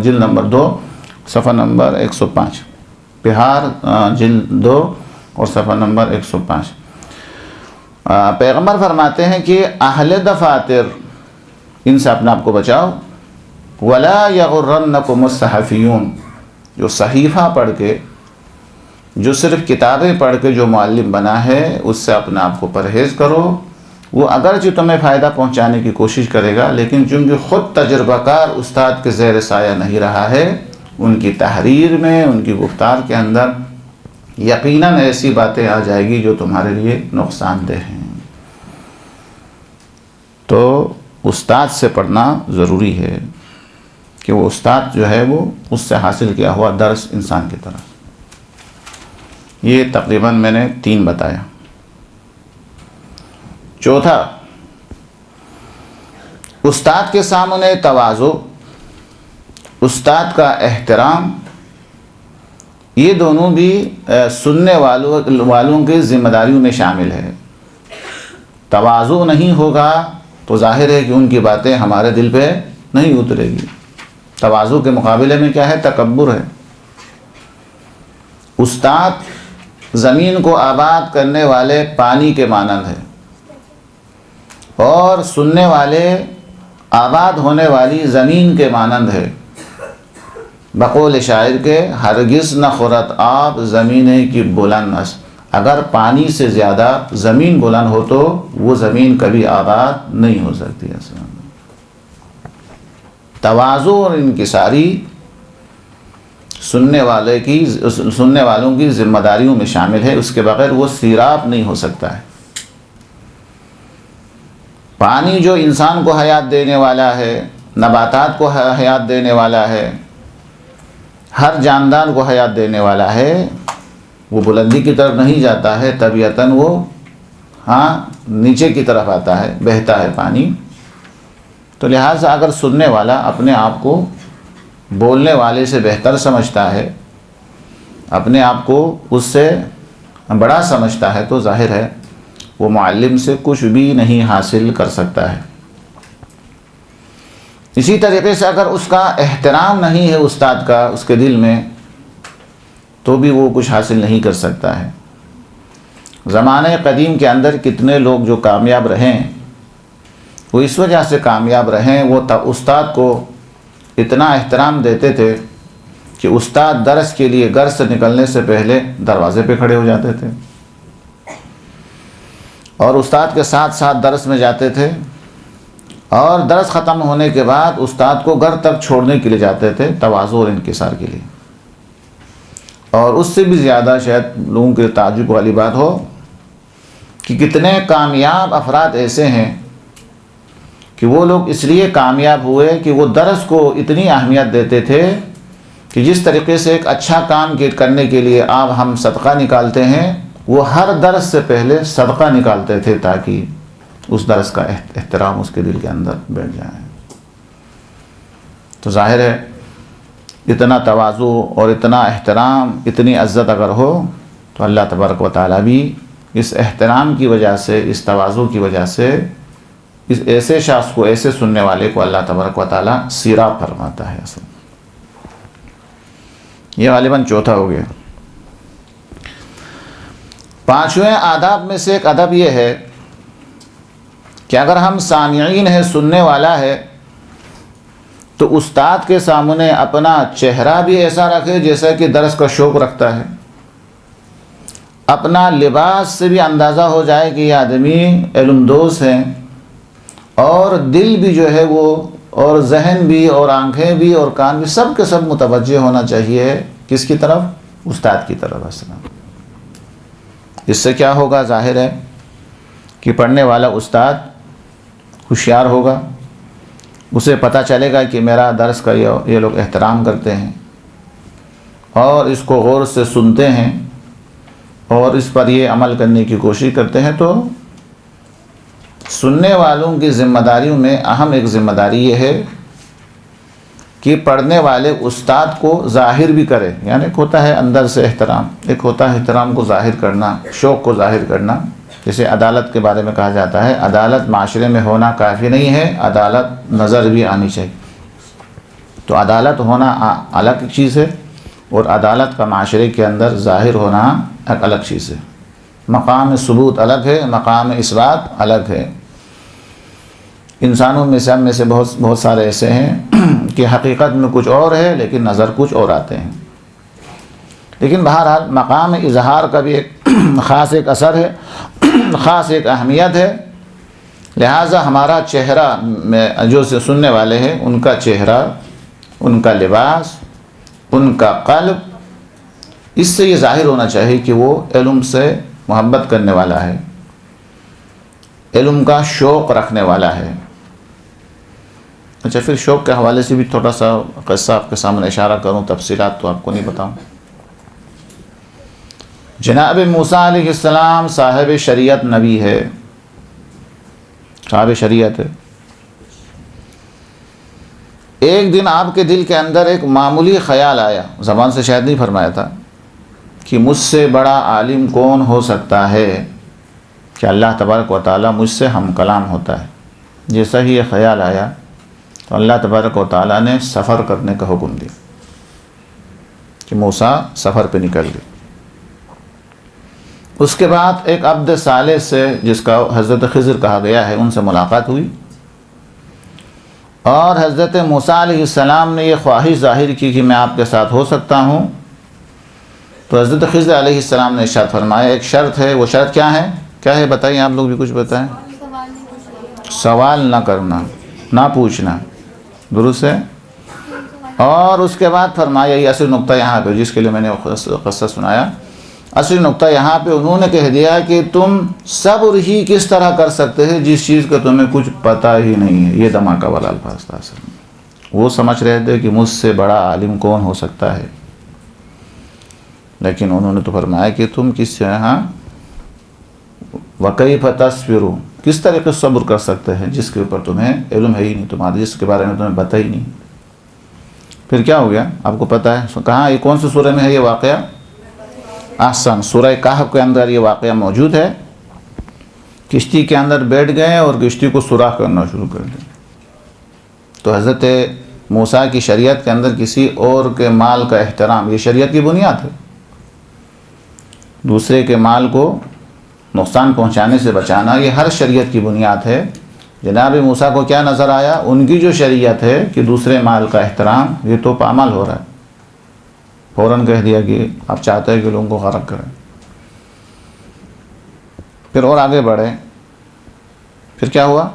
جلد نمبر 2 صفحہ نمبر 105، بہار جلد 2 اور صفحہ نمبر 105۔ پیغمبر فرماتے ہیں کہ اہل دفاتر، ان سے اپنے آپ کو بچاؤ، وَلَا يَغُرَّنَّكُمُ الصَّحَفِيُّونَ، جو صحیفہ پڑھ کے، جو صرف کتابیں پڑھ کے جو معلم بنا ہے، اس سے اپنے آپ کو پرہیز کرو۔ وہ اگرچہ تمہیں فائدہ پہنچانے کی کوشش کرے گا، لیکن چونکہ خود تجربہ کار استاد کے زیر سایہ نہیں رہا ہے، ان کی تحریر میں، ان کی گفتار کے اندر یقیناً ایسی باتیں آ جائے گی جو تمہارے لیے نقصان دہ ہیں۔ تو استاد سے پڑھنا ضروری ہے کہ وہ استاد جو ہے وہ اس سے حاصل کیا ہوا درس انسان کی طرح۔ یہ تقریباً میں نے 3 بتایا۔ چوتھا، استاد کے سامنے تواضع، استاد کا احترام، یہ دونوں بھی سننے والوں کے ذمہ داریوں میں شامل ہے۔ تواضع نہیں ہوگا تو ظاہر ہے کہ ان کی باتیں ہمارے دل پہ نہیں اترے گی۔ تواضع کے مقابلے میں کیا ہے؟ تکبر ہے۔ استاد زمین کو آباد کرنے والے پانی کے مانند ہے اور سننے والے آباد ہونے والی زمین کے مانند ہے۔ بقول شاعر کے ہرگز نہ خورد آب زمینیں کی بلند است، اگر پانی سے زیادہ زمین بلند ہو تو وہ زمین کبھی آباد نہیں ہو سکتی۔ تواضع اور انکساری سننے والوں کی ذمہ داریوں میں شامل ہے، اس کے بغیر وہ سیراب نہیں ہو سکتا ہے۔ پانی جو انسان کو حیات دینے والا ہے، نباتات کو حیات دینے والا ہے، ہر جاندار کو حیات دینے والا ہے، وہ بلندی کی طرف نہیں جاتا ہے، طبیعتاً وہ نیچے کی طرف آتا ہے، بہتا ہے پانی۔ تو لہٰذا اگر سننے والا اپنے آپ کو بولنے والے سے بہتر سمجھتا ہے، اپنے آپ کو اس سے بڑا سمجھتا ہے، تو ظاہر ہے وہ معلم سے کچھ بھی نہیں حاصل کر سکتا ہے۔ اسی طریقے سے اگر اس کا احترام نہیں ہے استاد کا اس کے دل میں، تو بھی وہ کچھ حاصل نہیں کر سکتا ہے۔ زمانہ قدیم کے اندر کتنے لوگ جو کامیاب رہیں، وہ اس وجہ سے کامیاب رہیں، وہ استاد کو اتنا احترام دیتے تھے کہ استاد درس کے لیے گھر سے نکلنے سے پہلے دروازے پہ کھڑے ہو جاتے تھے، اور استاد کے ساتھ ساتھ درس میں جاتے تھے، اور درس ختم ہونے کے بعد استاد کو گھر تک چھوڑنے کے لیے جاتے تھے، تواضع اور انکسار کے لیے۔ اور اس سے بھی زیادہ شاید لوگوں کے تعجب والی بات ہو کہ کتنے کامیاب افراد ایسے ہیں کہ وہ لوگ اس لیے کامیاب ہوئے کہ وہ درس کو اتنی اہمیت دیتے تھے کہ جس طریقے سے ایک اچھا کام کرنے کے لیے ہم صدقہ نکالتے ہیں، وہ ہر درس سے پہلے صدقہ نکالتے تھے تاکہ اس درس کا احترام اس کے دل کے اندر بیٹھ جائے۔ تو ظاہر ہے اتنا تواضع اور اتنا احترام، اتنی عزت اگر ہو، تو اللہ تبارک و تعالیٰ بھی اس احترام کی وجہ سے، اس تواضع کی وجہ سے اس ایسے شخص کو، ایسے سننے والے کو اللہ تبارک و تعالیٰ سیراب فرماتا ہے۔ اصل یہ غالباً چوتھا ہو گیا۔ پانچویں آداب میں سے ایک ادب یہ ہے کہ اگر ہم سامعین ہیں، سننے والا ہے، تو استاد کے سامنے اپنا چہرہ بھی ایسا رکھے جیسا کہ درس کا شوق رکھتا ہے، اپنا لباس سے بھی اندازہ ہو جائے کہ یہ آدمی علم دوز ہیں، اور دل بھی جو ہے وہ، اور ذہن بھی، اور آنکھیں بھی، اور کان بھی، سب کے سب متوجہ ہونا چاہیے کس کی طرف؟ استاد کی طرف۔ اصلا اس سے کیا ہوگا؟ ظاہر ہے کہ پڑھنے والا استاد ہوشیار ہوگا، اسے پتہ چلے گا کہ میرا درس کا یہ لوگ احترام کرتے ہیں، اور اس کو غور سے سنتے ہیں، اور اس پر یہ عمل کرنے کی کوشش کرتے ہیں۔ تو سننے والوں کی ذمہ داریوں میں اہم ایک ذمہ داری یہ ہے کہ پڑھنے والے استاد کو ظاہر بھی کرے، یعنی ایک ہوتا ہے اندر سے احترام، ایک ہوتا ہے احترام کو ظاہر کرنا، شوق کو ظاہر کرنا۔ جیسے عدالت کے بارے میں کہا جاتا ہے، عدالت معاشرے میں ہونا کافی نہیں ہے، عدالت نظر بھی آنی چاہیے۔ تو عدالت ہونا الگ چیز ہے، اور عدالت کا معاشرے کے اندر ظاہر ہونا ایک الگ چیز ہے۔ مقام ثبوت الگ ہے، مقام اثبات الگ ہے۔ انسانوں میں سے ہم میں سے بہت سارے ایسے ہیں کہ حقیقت میں کچھ اور ہے لیکن نظر کچھ اور آتے ہیں۔ لیکن بہرحال مقام اظہار کا بھی ایک خاص ایک اثر ہے، خاص ایک اہمیت ہے۔ لہٰذا ہمارا چہرہ میں جو سے سننے والے ہیں، ان کا چہرہ، ان کا لباس، ان کا قلب، اس سے یہ ظاہر ہونا چاہیے کہ وہ علم سے محبت کرنے والا ہے، علم کا شوق رکھنے والا ہے۔ اچھا، پھر شوق کے حوالے سے بھی تھوڑا سا قصہ آپ کے سامنے اشارہ کروں، تفصیلات تو آپ کو نہیں بتاؤں۔ جناب موسیٰ علیہ السلام صاحب شریعت نبی ہے، صاحب شریعت ہے۔ ایک دن آپ کے دل کے اندر ایک معمولی خیال آیا، زبان سے شاید نہیں فرمایا تھا، کہ مجھ سے بڑا عالم کون ہو سکتا ہے کہ اللہ تبارک و تعالیٰ مجھ سے ہم کلام ہوتا ہے۔ جیسا ہی یہ خیال آیا تو اللہ تبارک و تعالیٰ نے سفر کرنے کا حکم دیا کہ موسیٰ سفر پہ نکل گئے۔ اس کے بعد ایک عبد صالح سے، جس کا حضرت خضر کہا گیا ہے، ان سے ملاقات ہوئی، اور حضرت موسیٰ علیہ السلام نے یہ خواہش ظاہر کی کہ میں آپ کے ساتھ ہو سکتا ہوں۔ تو حضرت خضر علیہ السلام نے ارشاد فرمایا، ایک شرط ہے، وہ شرط کیا ہے بتائیے، آپ لوگ بھی کچھ بتائیں۔ سوال نہ کرنا، نہ پوچھنا، درست ہے؟ اور اس کے بعد فرمایا، یہ اصل نقطہ یہاں پہ جس کے لیے میں نے قصہ سنایا، اصل نقطہ یہاں پہ انہوں نے کہہ دیا کہ تم صبر ہی کس طرح کر سکتے ہیں جس چیز کا تمہیں کچھ پتہ ہی نہیں ہے۔ یہ دھماکہ والا الفاظ تھا اصل میں۔ وہ سمجھ رہے تھے کہ مجھ سے بڑا عالم کون ہو سکتا ہے، لیکن انہوں نے تو فرمایا کہ تم کس طرح وَكَيْفَ تَصْبِرُ، کس طریقے سے صبر کر سکتے ہیں جس کے اوپر تمہیں علم ہے ہی نہیں، تمہارے جس کے بارے میں تمہیں پتہ ہی نہیں۔ پھر کیا ہو گیا آپ کو پتہ ہے کہاں، یہ کون سی سورہ میں ہے یہ واقعہ؟ احسن، سورہ کہف کے اندر یہ واقعہ موجود ہے۔ کشتی کے اندر بیٹھ گئے اور کشتی کو سوراخ کرنا شروع کر دیا۔ تو حضرت موسیٰ کی شریعت کے اندر کسی اور کے مال کا احترام، یہ شریعت کی بنیاد ہے۔ دوسرے کے مال کو نقصان پہنچانے سے بچانا یہ ہر شریعت کی بنیاد ہے۔ جناب موسیٰ کو کیا نظر آیا؟ ان کی جو شریعت ہے کہ دوسرے مال کا احترام، یہ تو پامال ہو رہا ہے۔ فوراً کہہ دیا کہ آپ چاہتے ہیں کہ لوگوں کو غرق کریں۔ پھر اور آگے بڑھے، پھر کیا ہوا؟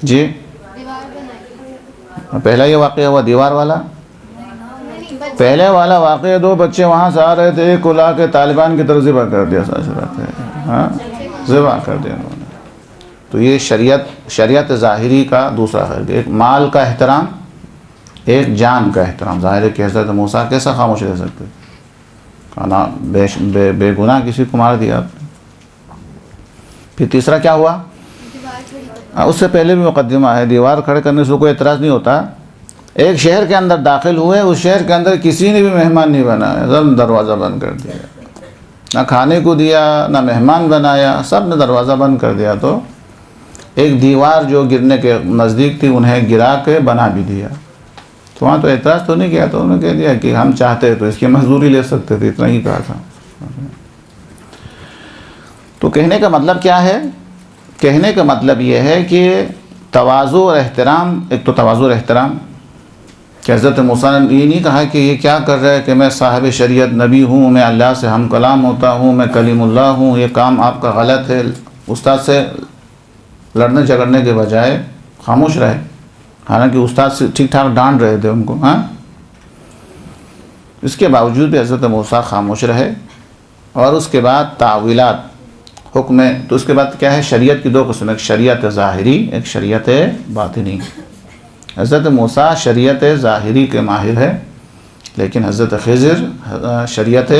جی پہلا یہ واقعہ ہوا دیوار والا۔ پہلے والا واقعہ دو بچے وہاں سے آ رہے تھے، ایک کو لا کے طالبان کی طرف ذبح کر دیا، ہاں ذبح کر دیا انہوں نے۔ تو یہ شریعت ظاہری کا دوسرا فرق، ایک مال کا احترام، ایک جان کا احترام۔ ظاہر ہے کہ حضرت موسیٰ کیسا خاموش رہ سکتے، کہنا بے گناہ کسی کو مار دیا آپ نے۔ پھر تیسرا کیا ہوا؟ اس سے پہلے بھی مقدمہ ہے، دیوار کھڑے کرنے سے کوئی اعتراض نہیں ہوتا۔ ایک شہر کے اندر داخل ہوئے، اس شہر کے اندر کسی نے بھی مہمان نہیں بنایا، سب دروازہ بند کر دیا، نہ کھانے کو دیا نہ مہمان بنایا، سب نے دروازہ بند کر دیا۔ تو ایک دیوار جو گرنے کے نزدیک تھی انہیں گرا کے بنا بھی دیا۔ تو وہاں تو اعتراض تو نہیں کیا، تو انہوں نے کہہ دیا کہ ہم چاہتے تو اس کی مزدوری لے سکتے تھے، اتنا ہی کہا تھا۔ تو کہنے کا مطلب کیا ہے؟ کہنے کا مطلب یہ ہے کہ تواضع اور احترام، ایک تو تواضع اور احترام کہ حضرت موسیٰ نے یہ نہیں کہا کہ یہ کیا کر رہا ہے کہ میں صاحب شریعت نبی ہوں، میں اللہ سے ہم کلام ہوتا ہوں، میں کلیم اللہ ہوں، یہ کام آپ کا غلط ہے۔ استاد سے لڑنے جھگڑنے کے بجائے خاموش رہے، حالانکہ استاد سے ٹھیک ٹھاک ڈانٹ رہے تھے ان کو، ہاں اس کے باوجود بھی حضرت موسیٰ خاموش رہے۔ اور اس کے بعد تعویلات حکم، تو اس کے بعد کیا ہے؟ شریعت کی دو قسم، ایک شریعت ظاہری، ایک شریعت باطنی۔ حضرت موسیٰ شریعت ظاہری کے ماہر ہے، لیکن حضرت خضر شریعت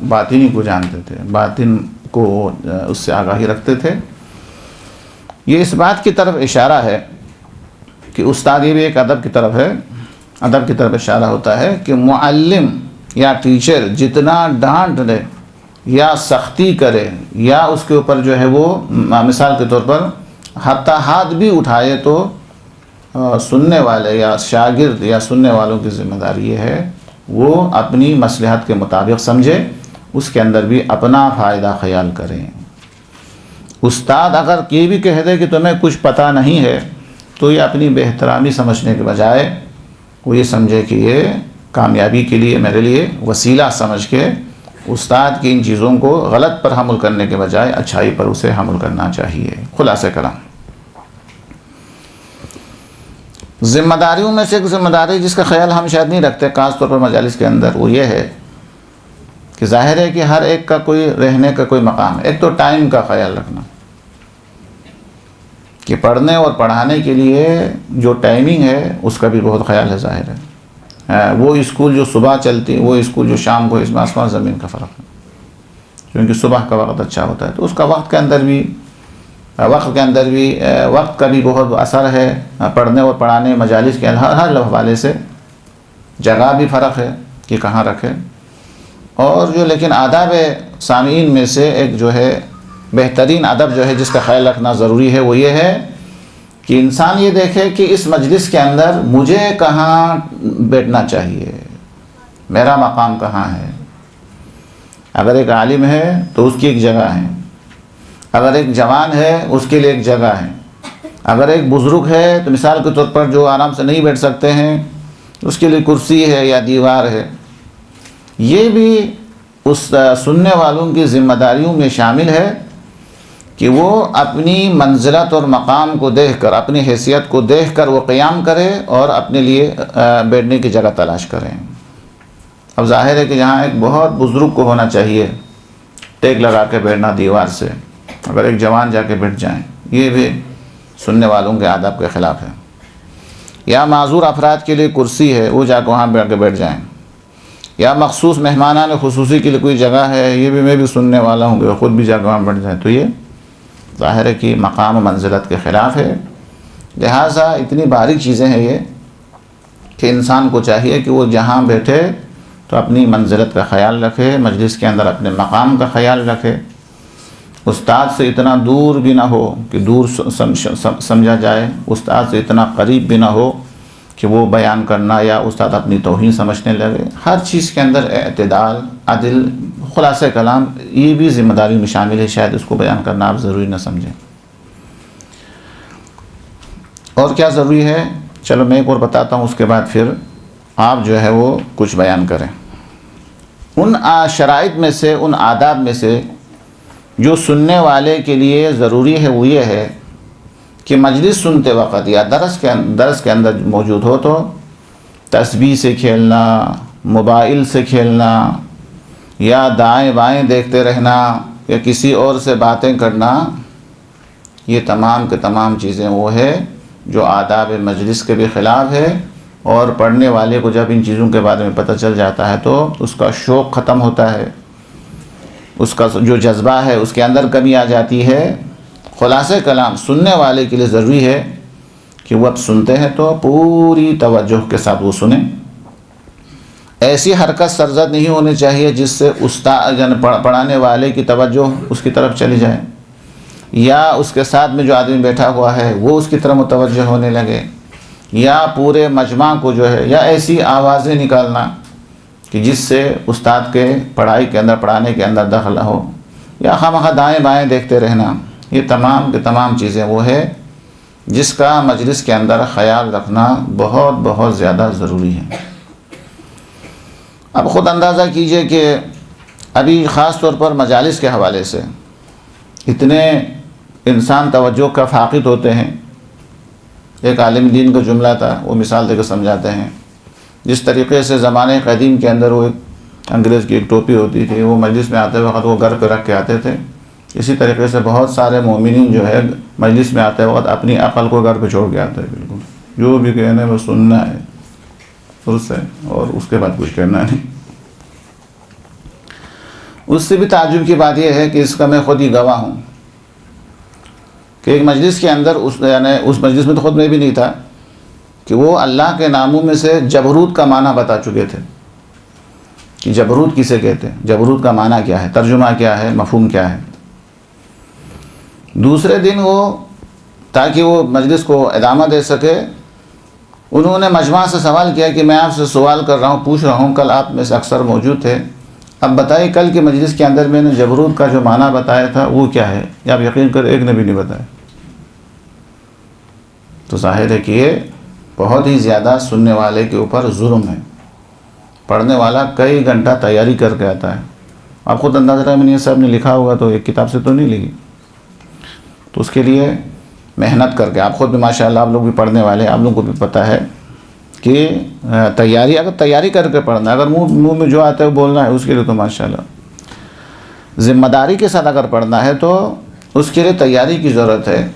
باطنی کو جانتے تھے، باطن کو اس سے آگاہی رکھتے تھے۔ یہ اس بات کی طرف اشارہ ہے کہ استاد، یہ بھی ایک ادب کی طرف ہے، ادب کی طرف اشارہ ہوتا ہے کہ معلم یا ٹیچر جتنا ڈانٹ دے یا سختی کرے یا اس کے اوپر جو ہے وہ مثال کے طور پر حتی ہاتھ بھی اٹھائے، تو سننے والے یا شاگرد یا سننے والوں کی ذمہ داری یہ ہے وہ اپنی مصلحت کے مطابق سمجھے، اس کے اندر بھی اپنا فائدہ خیال کریں۔ استاد اگر یہ بھی کہہ دے کہ تمہیں کچھ پتہ نہیں ہے، تو یہ اپنی بے احترامی سمجھنے کے بجائے وہ یہ سمجھے کہ یہ کامیابی کے لیے میرے لیے وسیلہ سمجھ کے استاد کی ان چیزوں کو غلط پر حمل کرنے کے بجائے اچھائی پر اسے حمل کرنا چاہیے۔ خلاصہ کلام، ذمہ داریوں میں سے ایک ذمہ داری جس کا خیال ہم شاید نہیں رکھتے خاص طور پر مجالس کے اندر، وہ یہ ہے کہ ظاہر ہے کہ ہر ایک کا کوئی رہنے کا کوئی مقام ہے۔ ایک تو ٹائم کا خیال رکھنا کہ پڑھنے اور پڑھانے کے لیے جو ٹائمنگ ہے اس کا بھی بہت خیال ہے، ظاہر ہے۔ وہ اسکول جو صبح چلتی، وہ اسکول جو شام کو، اس میں آسمان زمین کا فرق ہے، کیونکہ صبح کا وقت اچھا ہوتا ہے، تو اس کا وقت کے اندر بھی وقت کا بھی بہت اثر ہے۔ پڑھنے اور پڑھانے مجالس کے ہر حوالے سے جگہ بھی فرق ہے کہ کہاں رکھے۔ اور جو لیکن آداب سامعین میں سے ایک جو ہے بہترین ادب جو ہے جس کا خیال رکھنا ضروری ہے، وہ یہ ہے کہ انسان یہ دیکھے کہ اس مجلس کے اندر مجھے کہاں بیٹھنا چاہیے، میرا مقام کہاں ہے۔ اگر ایک عالم ہے تو اس کی ایک جگہ ہے، اگر ایک جوان ہے اس کے لیے ایک جگہ ہے، اگر ایک بزرگ ہے تو مثال کے طور پر جو آرام سے نہیں بیٹھ سکتے ہیں اس کے لیے کرسی ہے یا دیوار ہے۔ یہ بھی اس سننے والوں کی ذمہ داریوں میں شامل ہے کہ وہ اپنی منزلت اور مقام کو دیکھ کر، اپنی حیثیت کو دیکھ کر وہ قیام کرے اور اپنے لیے بیٹھنے کی جگہ تلاش کریں۔ اب ظاہر ہے کہ جہاں ایک بہت بزرگ کو ہونا چاہیے ٹیک لگا کے بیٹھنا دیوار سے، اگر ایک جوان جا کے بیٹھ جائیں، یہ بھی سننے والوں کے آداب کے خلاف ہے۔ یا معذور افراد کے لیے کرسی ہے، وہ جا کے وہاں بیٹھ کے بیٹھ جائیں، یا مخصوص مہمانان خصوصی کے لیے کوئی جگہ ہے، یہ بھی میں بھی سننے والا ہوں کہ خود بھی جا کے وہاں بیٹھ جائیں، تو یہ ظاہر ہے کہ مقام و منزلت کے خلاف ہے۔ لہٰذا اتنی باریک چیزیں ہیں یہ کہ انسان کو چاہیے کہ وہ جہاں بیٹھے تو اپنی منزلت کا خیال رکھے، مجلس کے اندر اپنے مقام کا خیال رکھے، استاد سے اتنا دور بھی نہ ہو کہ دور سمجھا جائے، استاد سے اتنا قریب بھی نہ ہو کہ وہ بیان کرنا یا استاد اپنی توہین سمجھنے لگے۔ ہر چیز کے اندر اعتدال، عدل، خلاصہ کلام، یہ بھی ذمہ داری میں شامل ہے، شاید اس کو بیان کرنا آپ ضروری نہ سمجھیں۔ اور کیا ضروری ہے، چلو میں ایک اور بتاتا ہوں، اس کے بعد پھر آپ جو ہے وہ کچھ بیان کریں۔ ان شرائط میں سے، ان آداب میں سے جو سننے والے کے لیے ضروری ہے وہ یہ ہے کہ مجلس سنتے وقت یا درس کے اندر موجود ہو تو تسبیح سے کھیلنا، موبائل سے کھیلنا، یا دائیں بائیں دیکھتے رہنا، یا کسی اور سے باتیں کرنا، یہ تمام کے تمام چیزیں وہ ہے جو آداب مجلس کے بھی خلاف ہے، اور پڑھنے والے کو جب ان چیزوں کے بارے میں پتہ چل جاتا ہے تو اس کا شوق ختم ہوتا ہے، اس کا جو جذبہ ہے اس کے اندر کمی آ جاتی ہے۔ خلاصہ کلام سننے والے کے لیے ضروری ہے کہ وہ اب سنتے ہیں تو پوری توجہ کے ساتھ وہ سنیں، ایسی حرکت سرزد نہیں ہونی چاہیے جس سے استاد یعنی پڑھانے والے کی توجہ اس کی طرف چلی جائے، یا اس کے ساتھ میں جو آدمی بیٹھا ہوا ہے وہ اس کی طرف متوجہ ہونے لگے، یا پورے مجمع کو جو ہے، یا ایسی آوازیں نکالنا کہ جس سے استاد کے پڑھائی کے اندر، پڑھانے کے اندر دخل ہو، یا خواہ دائیں بائیں دیکھتے رہنا، یہ تمام کے تمام چیزیں وہ ہے جس کا مجلس کے اندر خیال رکھنا بہت بہت زیادہ ضروری ہے۔ اب خود اندازہ کیجئے کہ ابھی خاص طور پر مجالس کے حوالے سے اتنے انسان توجہ کا فاقد ہوتے ہیں۔ ایک عالم دین کا جملہ تھا، وہ مثال دے کر سمجھاتے ہیں، جس طریقے سے زمانے قدیم کے اندر وہ ایک انگریز کی ایک ٹوپی ہوتی تھی، وہ مجلس میں آتے وقت وہ گھر پہ رکھ کے آتے تھے، اسی طریقے سے بہت سارے مومنین جو ہے مجلس میں آتے وقت اپنی عقل کو گھر پہ چھوڑ کے آتے ہیں، بالکل جو بھی کہنے وہ سننا ہے اس سے، اور اس کے بعد کچھ کرنا نہیں۔ اس سے بھی تعجب کی بات یہ ہے کہ اس کا میں خود ہی گواہ ہوں کہ ایک مجلس کے اندر یعنی اس مجلس میں تو خود میں بھی نہیں تھا کہ وہ اللہ کے ناموں میں سے جبروت کا معنی بتا چکے تھے کہ جبروت کسے کہتے ہیں، جبروت کا معنی کیا ہے، ترجمہ کیا ہے، مفہوم کیا ہے۔ دوسرے دن وہ تاکہ وہ مجلس کو ادامہ دے سکے، انہوں نے مجمع سے سوال کیا کہ میں آپ سے سوال کر رہا ہوں، پوچھ رہا ہوں، کل آپ میں سے اکثر موجود تھے، اب بتائیے کل کے مجلس کے اندر میں نے جبروت کا جو معنی بتایا تھا وہ کیا ہے؟ یا آپ یقین کریں ایک نے بھی نہیں بتایا۔ تو ظاہر ہے کہ یہ بہت ہی زیادہ سننے والے کے اوپر ظلم ہے۔ پڑھنے والا کئی گھنٹہ تیاری کر کے آتا ہے، آپ خود اندازہ کریں، منیر صاحب نے لکھا ہوگا تو ایک کتاب سے تو نہیں لکھی، تو اس کے لیے محنت کر کے، آپ خود بھی ماشاءاللہ آپ لوگ بھی پڑھنے والے، آپ لوگوں کو بھی پتہ ہے کہ تیاری، اگر تیاری کر کے پڑھنا ہے، اگر منہ میں جو آتا ہے وہ بولنا ہے، اس کے لیے تو ماشاءاللہ ذمہ داری کے ساتھ اگر پڑھنا ہے تو اس کے لیے تیاری کی ضرورت ہے۔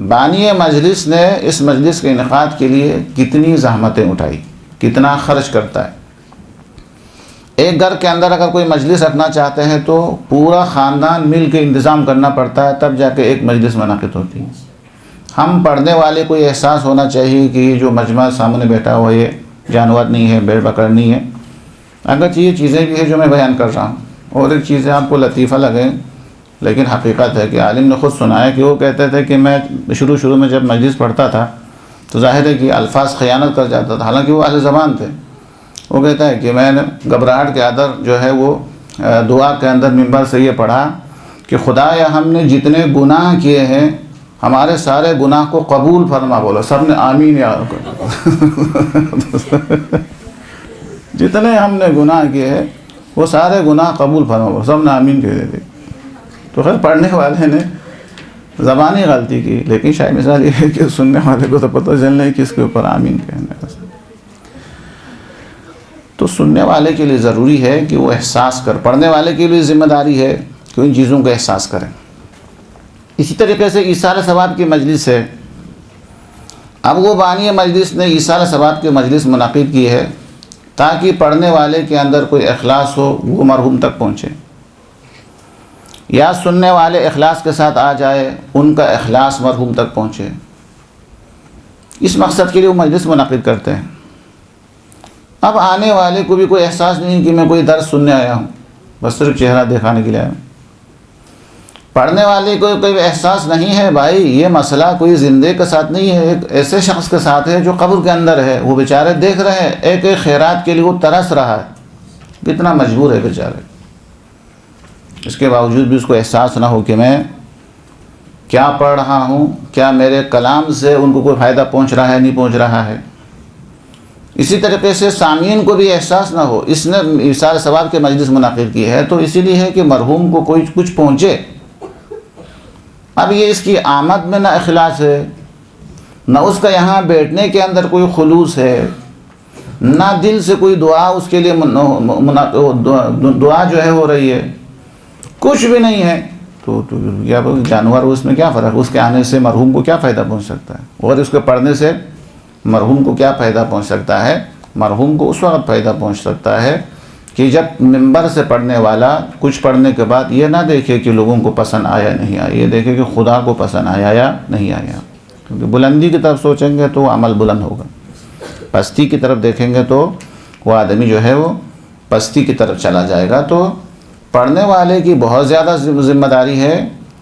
بانی مجلس نے اس مجلس کے انعقاد کے لیے کتنی زحمتیں اٹھائی، کتنا خرچ کرتا ہے۔ ایک گھر کے اندر اگر کوئی مجلس رکھنا چاہتے ہیں تو پورا خاندان مل کے انتظام کرنا پڑتا ہے، تب جا کے ایک مجلس منعقد ہوتی ہے۔ ہم پڑھنے والے کو یہ احساس ہونا چاہیے کہ یہ جو مجمع سامنے بیٹھا ہوا یہ جانور نہیں ہے، بھیڑ بکر نہیں ہے، اگرچہ یہ چیزیں بھی ہیں جو میں بیان کر رہا ہوں، اور ایک چیزیں آپ کو لطیفہ لگیں لیکن حقیقت ہے کہ عالم نے خود سنایا کہ وہ کہتے تھے کہ میں شروع میں جب مجلس پڑھتا تھا تو ظاہر ہے کہ الفاظ خیانت کر جاتا تھا، حالانکہ وہ اہل زبان تھے۔ وہ کہتا ہے کہ میں نے گھبراہٹ کے اندر جو ہے وہ دعا کے اندر منبر سے یہ پڑھا کہ خدایا ہم نے جتنے گناہ کیے ہیں ہمارے سارے گناہ کو قبول فرما، بولا سب نے آمین یا جتنے ہم نے گناہ کیے ہیں وہ سارے گناہ قبول فرما، بولا سب نے آمین کہہ دیتے۔ تو خیر پڑھنے والے نے زبانی غلطی کی، لیکن شاید مثال یہ ہے کہ سننے والے کو تو پتہ چل نہیں کس کے اوپر آمین کہنا ہے۔ تو سننے والے کے لیے ضروری ہے کہ وہ احساس کر، پڑھنے والے کے لیے ذمہ داری ہے کہ ان چیزوں کا احساس کریں۔ اسی طریقے سے ایصال ثواب کی مجلس ہے، اب وہ بانی مجلس نے ایصال ثواب کی مجلس منعقد کی ہے تاکہ پڑھنے والے کے اندر کوئی اخلاص ہو، وہ مرحوم تک پہنچے، یا سننے والے اخلاص کے ساتھ آ جائے، ان کا اخلاص مرحوم تک پہنچے۔ اس مقصد کے لیے وہ مجلس منعقد کرتے ہیں۔ اب آنے والے کو بھی کوئی احساس نہیں کہ میں کوئی درس سننے آیا ہوں، بس صرف چہرہ دکھانے کے لیے آیا ہوں۔ پڑھنے والے کو کوئی احساس نہیں ہے بھائی یہ مسئلہ کوئی زندے کے ساتھ نہیں ہے، ایک ایسے شخص کے ساتھ ہے جو قبر کے اندر ہے، وہ بیچارے دیکھ رہے ہیں، ایک ایک خیرات کے لیے وہ ترس رہا ہے، کتنا مجبور ہے بیچارے، اس کے باوجود بھی اس کو احساس نہ ہو کہ میں کیا پڑھ رہا ہوں، کیا میرے کلام سے ان کو کوئی فائدہ پہنچ رہا ہے نہیں پہنچ رہا ہے۔ اسی طریقے سے سامعین کو بھی احساس نہ ہو، اس نے ایصال ثواب کے مجلس منعقد کی ہے تو اسی لیے ہے کہ مرحوم کو کوئی کچھ پہنچے۔ اب یہ اس کی آمد میں نہ اخلاص ہے، نہ اس کا یہاں بیٹھنے کے اندر کوئی خلوص ہے، نہ دل سے کوئی دعا اس کے لیے دعا جو ہے ہو رہی ہے، کچھ بھی نہیں ہے، تو یا جانور اس میں کیا فرق، اس کے آنے سے مرحوم کو کیا فائدہ پہنچ سکتا ہے، اور اس کے پڑھنے سے مرحوم کو کیا فائدہ پہنچ سکتا ہے؟ مرحوم کو اس وقت فائدہ پہنچ سکتا ہے کہ جب منبر سے پڑھنے والا کچھ پڑھنے کے بعد یہ نہ دیکھے کہ لوگوں کو پسند آیا نہیں آیا، یہ دیکھے کہ خدا کو پسند آیا یا نہیں آیا، کیونکہ بلندی کی طرف سوچیں گے تو وہ عمل بلند ہوگا، پستی کی طرف دیکھیں گے تو وہ آدمی جو ہے وہ پستی کی طرف چلا جائے گا۔ تو پڑھنے والے کی بہت زیادہ ذمہ داری ہے،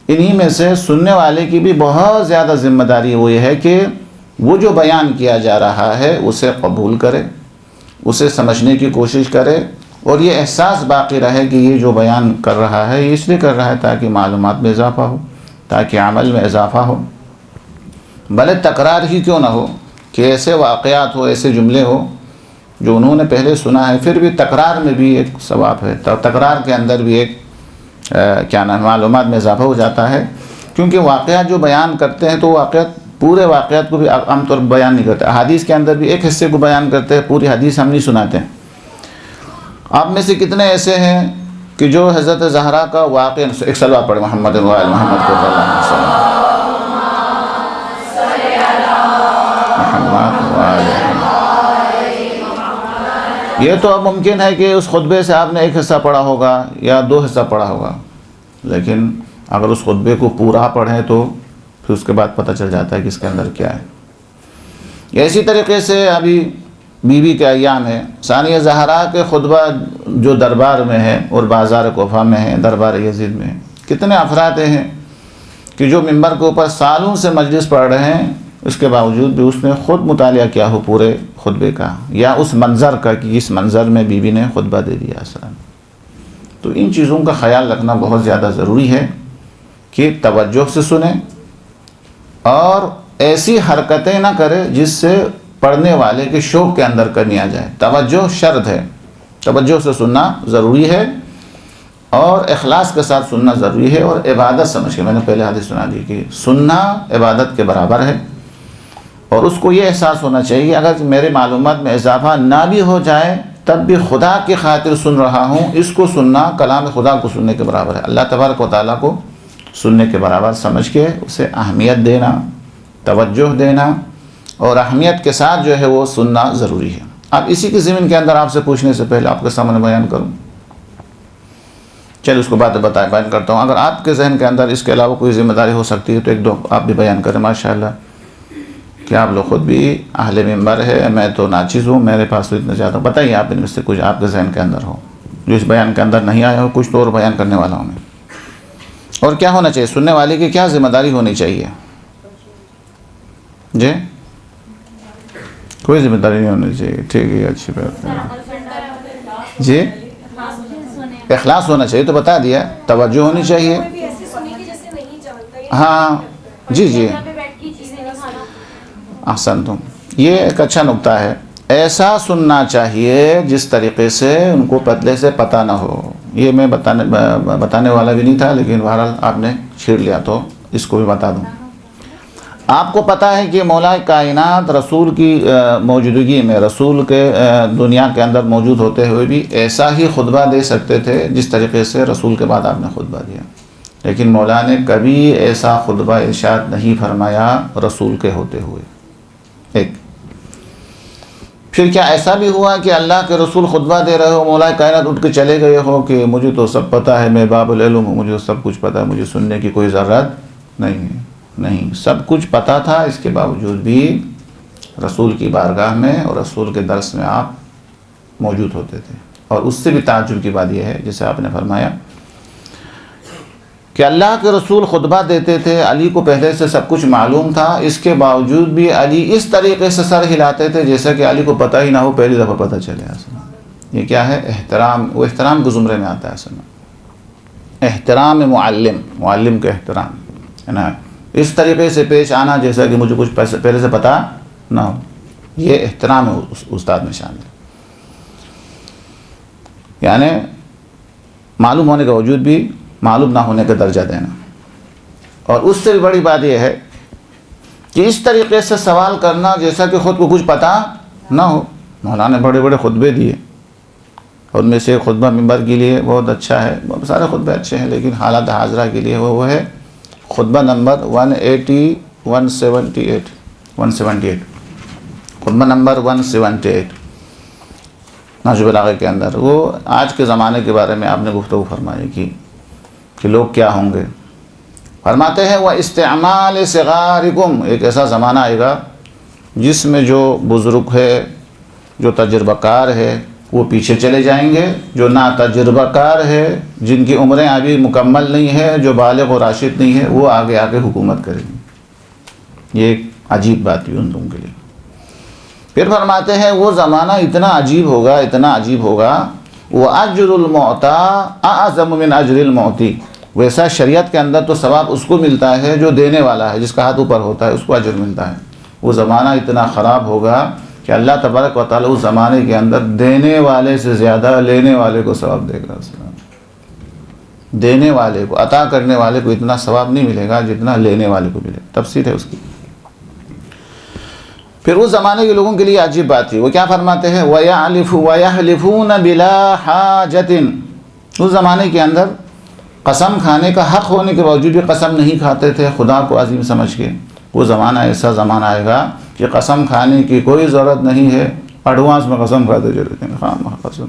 انہی میں سے سننے والے کی بھی بہت زیادہ ذمہ داری وہ یہ ہے کہ وہ جو بیان کیا جا رہا ہے اسے قبول کرے، اسے سمجھنے کی کوشش کرے، اور یہ احساس باقی رہے کہ یہ جو بیان کر رہا ہے یہ اس لیے کر رہا ہے تاکہ معلومات میں اضافہ ہو، تاکہ عمل میں اضافہ ہو، بھلے تکرار ہی کیوں نہ ہو، کہ ایسے واقعات ہو، ایسے جملے ہو جو انہوں نے پہلے سنا ہے، پھر بھی تکرار میں بھی ایک ثواب ہے، تکرار کے اندر بھی ایک کیا نام معلومات میں اضافہ ہو جاتا ہے، کیونکہ واقعات جو بیان کرتے ہیں تو واقعات پورے واقعات کو بھی عام طور پر بیان نہیں کرتے، حدیث کے اندر بھی ایک حصے کو بیان کرتے ہیں، پوری حدیث ہم نہیں سناتے ہیں۔ آپ میں سے کتنے ایسے ہیں کہ جو حضرت زہرا کا واقعہ، ایک صلوات پڑھے محمد وآل محمد صلی اللہ علیہ وسلم، محمد وآل محمد۔ یہ تو اب ممکن ہے کہ اس خطبے سے آپ نے ایک حصہ پڑھا ہوگا یا 2 حصہ پڑھا ہوگا، لیکن اگر اس خطبے کو پورا پڑھیں تو پھر اس کے بعد پتہ چل جاتا ہے کہ اس کے اندر کیا ہے۔ اسی طریقے سے ابھی بی بی کے ایام ہے، ثانیہ زہرا کے خطبہ جو دربار میں ہے اور بازار کوفہ میں ہے، دربار یزید میں ہے، کتنے افراد ہیں کہ جو منبر کے اوپر سالوں سے مجلس پڑھ رہے ہیں، اس کے باوجود بھی اس نے خود مطالعہ کیا ہو پورے خطبے کا یا اس منظر کا کہ اس منظر میں بی بی نے خطبہ دے دیا اصلا۔ تو ان چیزوں کا خیال رکھنا بہت زیادہ ضروری ہے کہ توجہ سے سنیں اور ایسی حرکتیں نہ کرے جس سے پڑھنے والے کے شوق کے اندر کمی آ جائے۔ توجہ شرط ہے، توجہ سے سننا ضروری ہے اور اخلاص کے ساتھ سننا ضروری ہے، اور عبادت سمجھ کے، میں نے پہلے حدیث سنا دی کہ سننا عبادت کے برابر ہے، اور اس کو یہ احساس ہونا چاہیے اگر میرے معلومات میں اضافہ نہ بھی ہو جائے تب بھی خدا کی خاطر سن رہا ہوں، اس کو سننا کلام خدا کو سننے کے برابر ہے، اللہ تبارک و تعالیٰ کو سننے کے برابر سمجھ کے اسے اہمیت دینا، توجہ دینا، اور اہمیت کے ساتھ جو ہے وہ سننا ضروری ہے۔ اب اسی کی ضمن کے اندر آپ سے پوچھنے سے پہلے آپ کے سامنے بیان کروں، چل اس کو بات بیان کرتا ہوں، اگر آپ کے ذہن کے اندر اس کے علاوہ کوئی ذمہ داری ہو سکتی ہے تو 1-2 آپ بھی بیان کریں ماشاءاللہ، کہ آپ لوگ خود بھی اہل منبر ہے، میں تو ناچیز ہوں، میرے پاس تو اتنا زیادہ، بتائیے آپ ان میں سے کچھ آپ کے ذہن کے اندر ہو جو اس بیان کے اندر نہیں آیا ہو، کچھ تو اور بیان کرنے والا ہوں میں۔ اور کیا ہونا چاہیے، سننے والے کی کیا ذمہ داری ہونی چاہیے؟ جی کوئی ذمہ داری نہیں ہونی چاہیے، ٹھیک ہے، اچھی بات ہے جی۔ اخلاص ہونا چاہیے تو بتا دیا، توجہ ہونی چاہیے، ہاں جی جی احسنتم، یہ ایک اچھا نکتہ ہے، ایسا سننا چاہیے جس طریقے سے ان کو پتلے سے پتہ نہ ہو۔ یہ میں بتانے والا بھی نہیں تھا، لیکن بہرحال آپ نے چھیڑ لیا تو اس کو بھی بتا دوں. آپ کو پتہ ہے کہ مولا کائنات رسول کی موجودگی میں، رسول کے دنیا کے اندر موجود ہوتے ہوئے بھی ایسا ہی خطبہ دے سکتے تھے جس طریقے سے رسول کے بعد آپ نے خطبہ دیا، لیکن مولا نے کبھی ایسا خطبہ ارشاد نہیں فرمایا رسول کے ہوتے ہوئے. ایک پھر کیا ایسا بھی ہوا کہ اللہ کے رسول خطبہ دے رہے ہو، مولا کائنات اٹھ کے چلے گئے ہو کہ مجھے تو سب پتہ ہے، میں باب العلم ہوں، مجھے سب کچھ پتہ ہے، مجھے سننے کی کوئی ضرورت نہیں ہے؟ نہیں، سب کچھ پتہ تھا، اس کے باوجود بھی رسول کی بارگاہ میں اور رسول کے درس میں آپ موجود ہوتے تھے. اور اس سے بھی تعجب کی بات یہ ہے، جیسے آپ نے فرمایا کہ اللہ کے رسول خطبہ دیتے تھے، علی کو پہلے سے سب کچھ معلوم تھا، اس کے باوجود بھی علی اس طریقے سے سر ہلاتے تھے جیسا کہ علی کو پتہ ہی نہ ہو، پہلی دفعہ پتہ چلے. اصل یہ کیا ہے؟ احترام. وہ احترام کے زمرے میں آتا ہے اصل میں. احترام معلم کا احترام ہے نا، اس طریقے سے پیش آنا جیسا کہ مجھے کچھ پہلے سے پتہ نہ ہو، یہ احترام استاد میں شامل ہے. یعنی معلوم ہونے کے باوجود بھی معلوم نہ ہونے کا درجہ دینا. اور اس سے بھی بڑی بات یہ ہے کہ اس طریقے سے سوال کرنا جیسا کہ خود کو کچھ پتہ نہ ہو. مولانا نے بڑے بڑے خطبے دیے، ان میں سے خطبہ منبر کے لیے بہت اچھا ہے، بہت سارے خطبے اچھے ہیں، لیکن حالات حاضرہ کے لیے وہ ہے خطبہ نمبر 178 خطبہ نمبر 178 نہج البلاغہ کے اندر. وہ آج کے زمانے کے بارے میں آپ نے گفتگو فرمائی کہ لوگ کیا ہوں گے. فرماتے ہیں وَإِسْتِعْمَالِ صِغَارِكُمْ، ایک ایسا زمانہ آئے گا جس میں جو بزرگ ہے، جو تجربہ کار ہے، وہ پیچھے چلے جائیں گے، جو نا تجربہ کار ہے، جن کی عمریں ابھی مکمل نہیں ہے، جو بالغ و راشد نہیں ہے، وہ آگے آگے حکومت کریں گے. یہ ایک عجیب بات ہے ان لوگوں کے لیے. پھر فرماتے ہیں وہ زمانہ اتنا عجیب ہوگا، اتنا عجیب ہوگا، وَأَجْرُ الْمُعْطَى أَعْظَمُ مِنْ أَجْرِ الْمُعْطِي. ویسا شریعت کے اندر تو ثواب اس کو ملتا ہے جو دینے والا ہے، جس کا ہاتھ اوپر ہوتا ہے اس کو اجر ملتا ہے. وہ زمانہ اتنا خراب ہوگا کہ اللہ تبارک و تعالیٰ اس زمانے کے اندر دینے والے سے زیادہ لینے والے کو ثواب دے گا. دینے والے کو، عطا کرنے والے کو اتنا ثواب نہیں ملے گا جتنا لینے والے کو ملے. تفسیر ہے اس کی. پھر اس زمانے کے لوگوں کے لیے عجیب بات تھی. وہ کیا فرماتے ہیں وَيَحْلِفُونَ بِلَا حَاجَةٍ. اس زمانے کے اندر قسم کھانے کا حق ہونے کے باوجود بھی قسم نہیں کھاتے تھے خدا کو عظیم سمجھ کے. وہ زمانہ ایسا زمانہ آئے گا کہ قسم کھانے کی کوئی ضرورت نہیں ہے، ایڈوانس میں قسم کھاتے چلے ہیں. خام قسم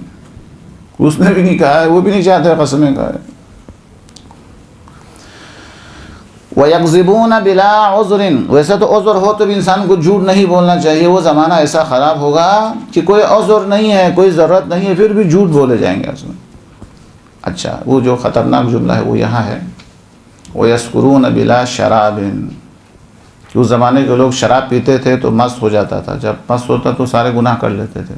اس نے بھی نہیں کہا ہے، وہ بھی نہیں چاہتے قسمیں کھائے. وَيَكْذِبُونَ بِلَا عُذْرٍ. ویسے تو عذر ہو تو بھی انسان کو جھوٹ نہیں بولنا چاہیے. وہ زمانہ ایسا خراب ہوگا کہ کوئی عذر نہیں ہے، کوئی ضرورت نہیں ہے، پھر بھی جھوٹ بولے جائیں گے اس میں. اچھا، وہ جو خطرناک جملہ ہے وہ یہاں ہے وَيَسْكُرُونَ بِلَا شَرَابٍ. اس زمانے کے لوگ شراب پیتے تھے تو مست ہو جاتا تھا، جب مست ہوتا تو سارے گناہ کر لیتے تھے.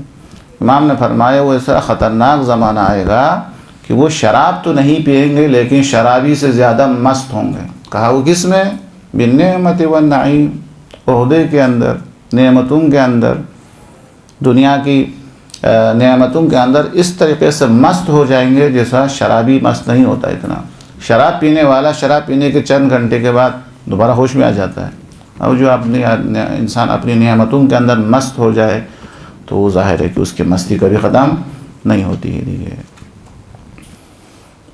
امام نے فرمایا وہ ایسا خطرناک زمانہ آئے گا کہ وہ شراب تو نہیں پئیں گے لیکن شرابی سے زیادہ مست ہوں گے. کہا وہ کس میں؟ بالنعمت والنعیم. عہدے کے اندر، نعمتوں کے اندر، دنیا کی نعمتوں کے اندر اس طریقے سے مست ہو جائیں گے جیسا شرابی مست نہیں ہوتا اتنا. شراب پینے والا شراب پینے کے چند گھنٹے کے بعد دوبارہ ہوش میں آ جاتا ہے. اور جو انسان اپنی نعمتوں کے اندر مست ہو جائے تو وہ ظاہر ہے کہ اس کی مستی کبھی ختم نہیں ہوتی ہے.